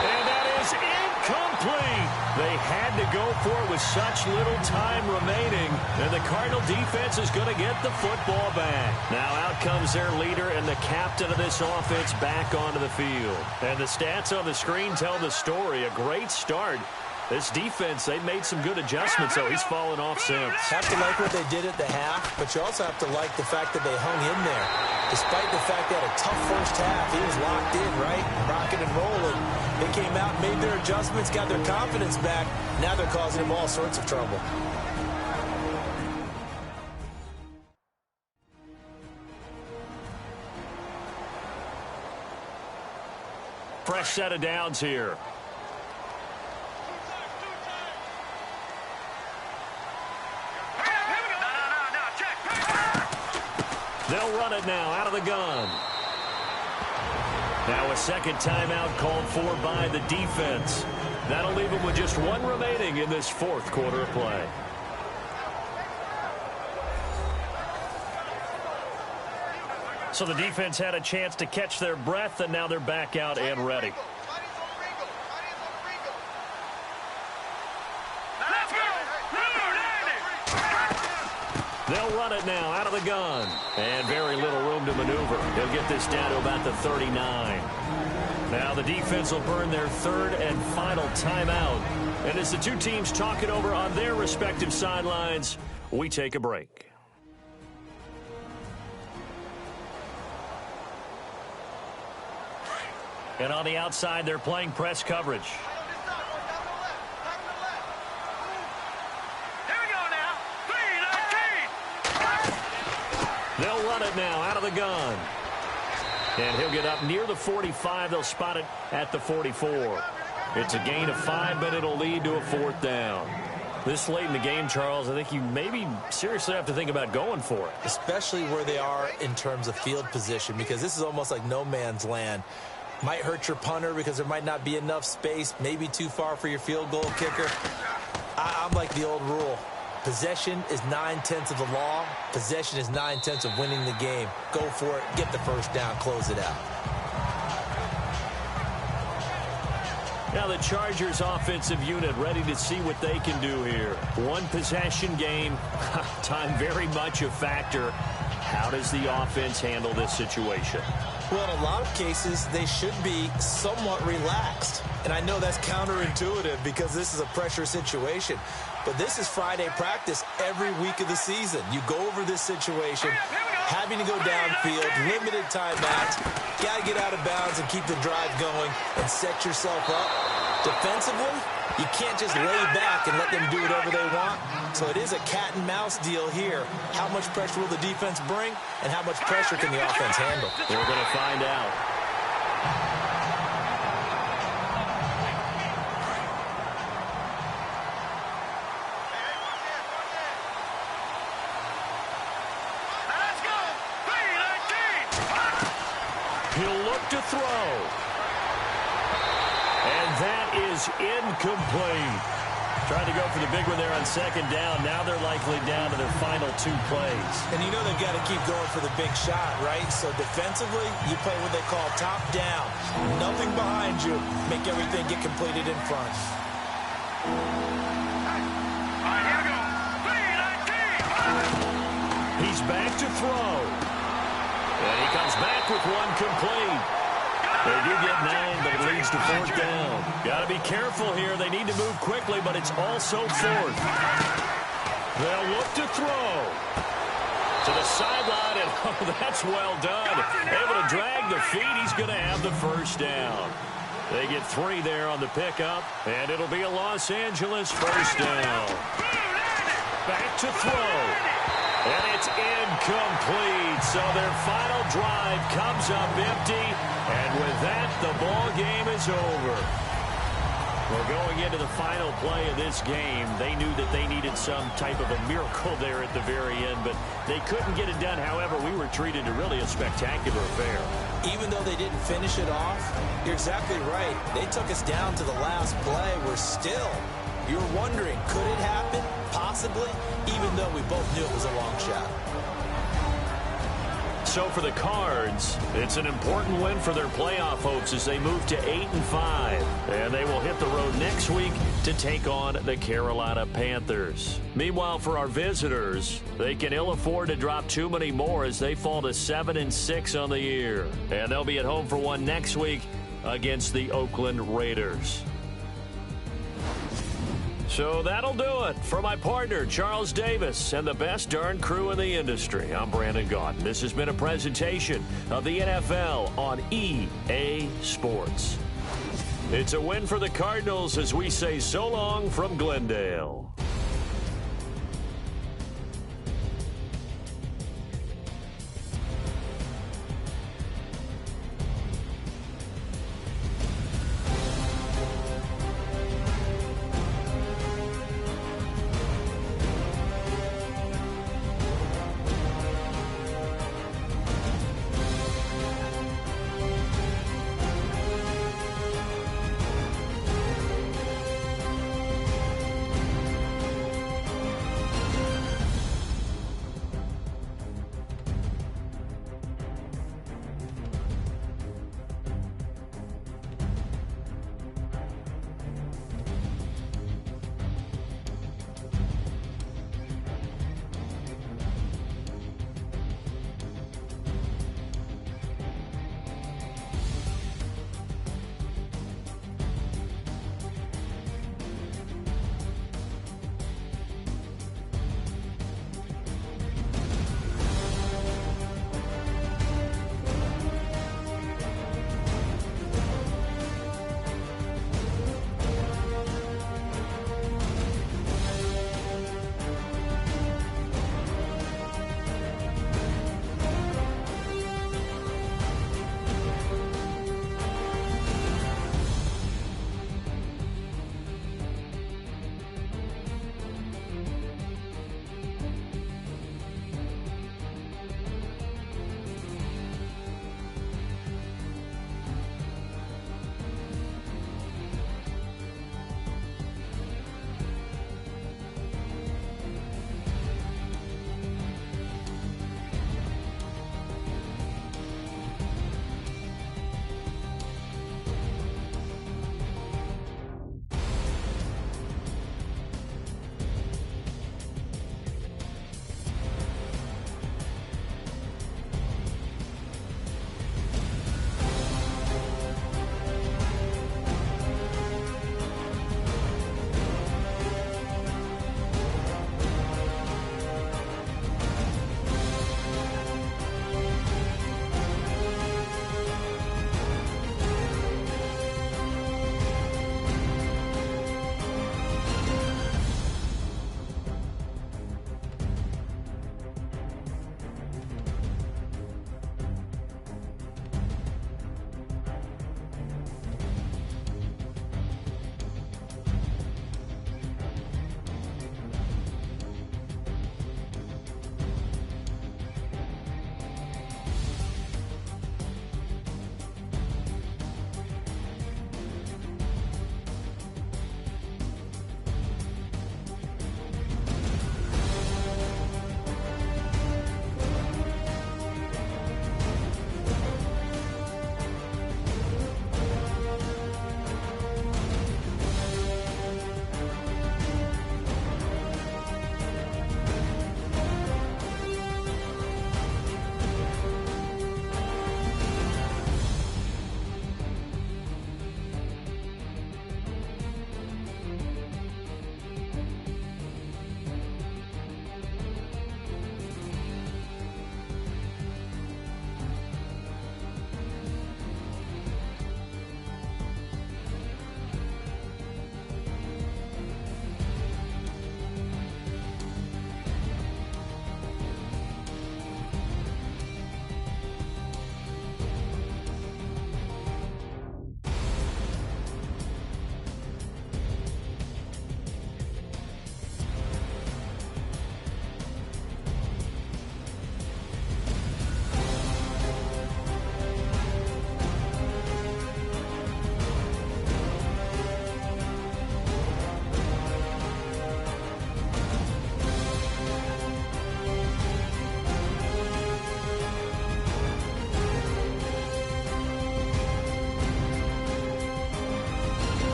And that is incomplete. They had to go for it with such little time remaining. And the Cardinal defense is going to get the football back. Now out comes their leader and the captain of this offense back onto the field. And the stats on the screen tell the story. A great start. This defense, they've made some good adjustments, so he's fallen off since. Have to like what they did at the half, but you also have to like the fact that they hung in there. Despite the fact they had a tough first half, he was locked in, right? Rocking and rolling. They came out, made their adjustments, got their confidence back. Now they're causing him all sorts of trouble. Fresh set of downs here. They'll run it now out of the gun. Now a second timeout called for by the defense. That'll leave them with just one remaining in this fourth quarter of play. So the defense had a chance to catch their breath, and now they're back out and ready. They'll run it now out of the gun. And very little room to maneuver. He'll get this down to about the 39. Now the defense will burn their third and final timeout. And as the two teams talk it over on their respective sidelines, we take a break. And on the outside, they're playing press coverage. They'll run it now out of the gun. And he'll get up near the 45. They'll spot it at the 44. It's a gain of 5, but it'll lead to a fourth down. This late in the game, Charles, I think you maybe seriously have to think about going for it. Especially where they are in terms of field position, because this is almost like no man's land. Might hurt your punter because there might not be enough space, maybe too far for your field goal kicker. I'm like the old rule. Possession is 9/10 of the law. Possession is 9/10 of winning the game. Go for it. Get the first down. Close it out. Now the Chargers offensive unit ready to see what they can do here. One possession game. Time very much a factor. How does the offense handle this situation? Well, in a lot of cases, they should be somewhat relaxed. And I know that's counterintuitive because this is a pressure situation. But this is Friday practice every week of the season. You go over this situation, having to go downfield, limited timeouts, got to get out of bounds and keep the drive going and set yourself up. Defensively, you can't just lay back and let them do whatever they want. So it is a cat and mouse deal here. How much pressure will the defense bring, and how much pressure can the offense handle? We're going to find out. He'll look to throw. And that is incomplete. Trying to go for the big one there on second down. Now they're likely down to their final 2 plays. And you know they've got to keep going for the big shot, right? So defensively, you play what they call top down. Nothing behind you. Make everything get completed in front. He's back to throw. And he comes back with one complete. They do get 9, but it leads to fourth down. Got to be careful here. They need to move quickly, but it's also fourth. They'll look to throw. To the sideline, and oh, that's well done. Able to drag the feet. He's going to have the first down. They get 3 there on the pickup, and it'll be a Los Angeles first down. Back to throw. And it's incomplete. So their final drive comes up empty. And with that, the ball game is over. Well, going into the final play of this game, they knew that they needed some type of a miracle there at the very end, but they couldn't get it done. However, we were treated to really a spectacular affair. Even though they didn't finish it off, you're exactly right. They took us down to the last play. We're still, you're wondering, could it happen? Possibly, even though we both knew it was a long shot. So for the Cards, it's an important win for their playoff hopes as they move to 8-5. And they will hit the road next week to take on the Carolina Panthers. Meanwhile, for our visitors, they can ill afford to drop too many more as they fall to 7-6 on the year. And they'll be at home for one next week against the Oakland Raiders. So that'll do it. For my partner, Charles Davis, and the best darn crew in the industry, I'm Brandon Gaudin. This has been a presentation of the NFL on EA Sports. It's a win for the Cardinals as we say so long from Glendale.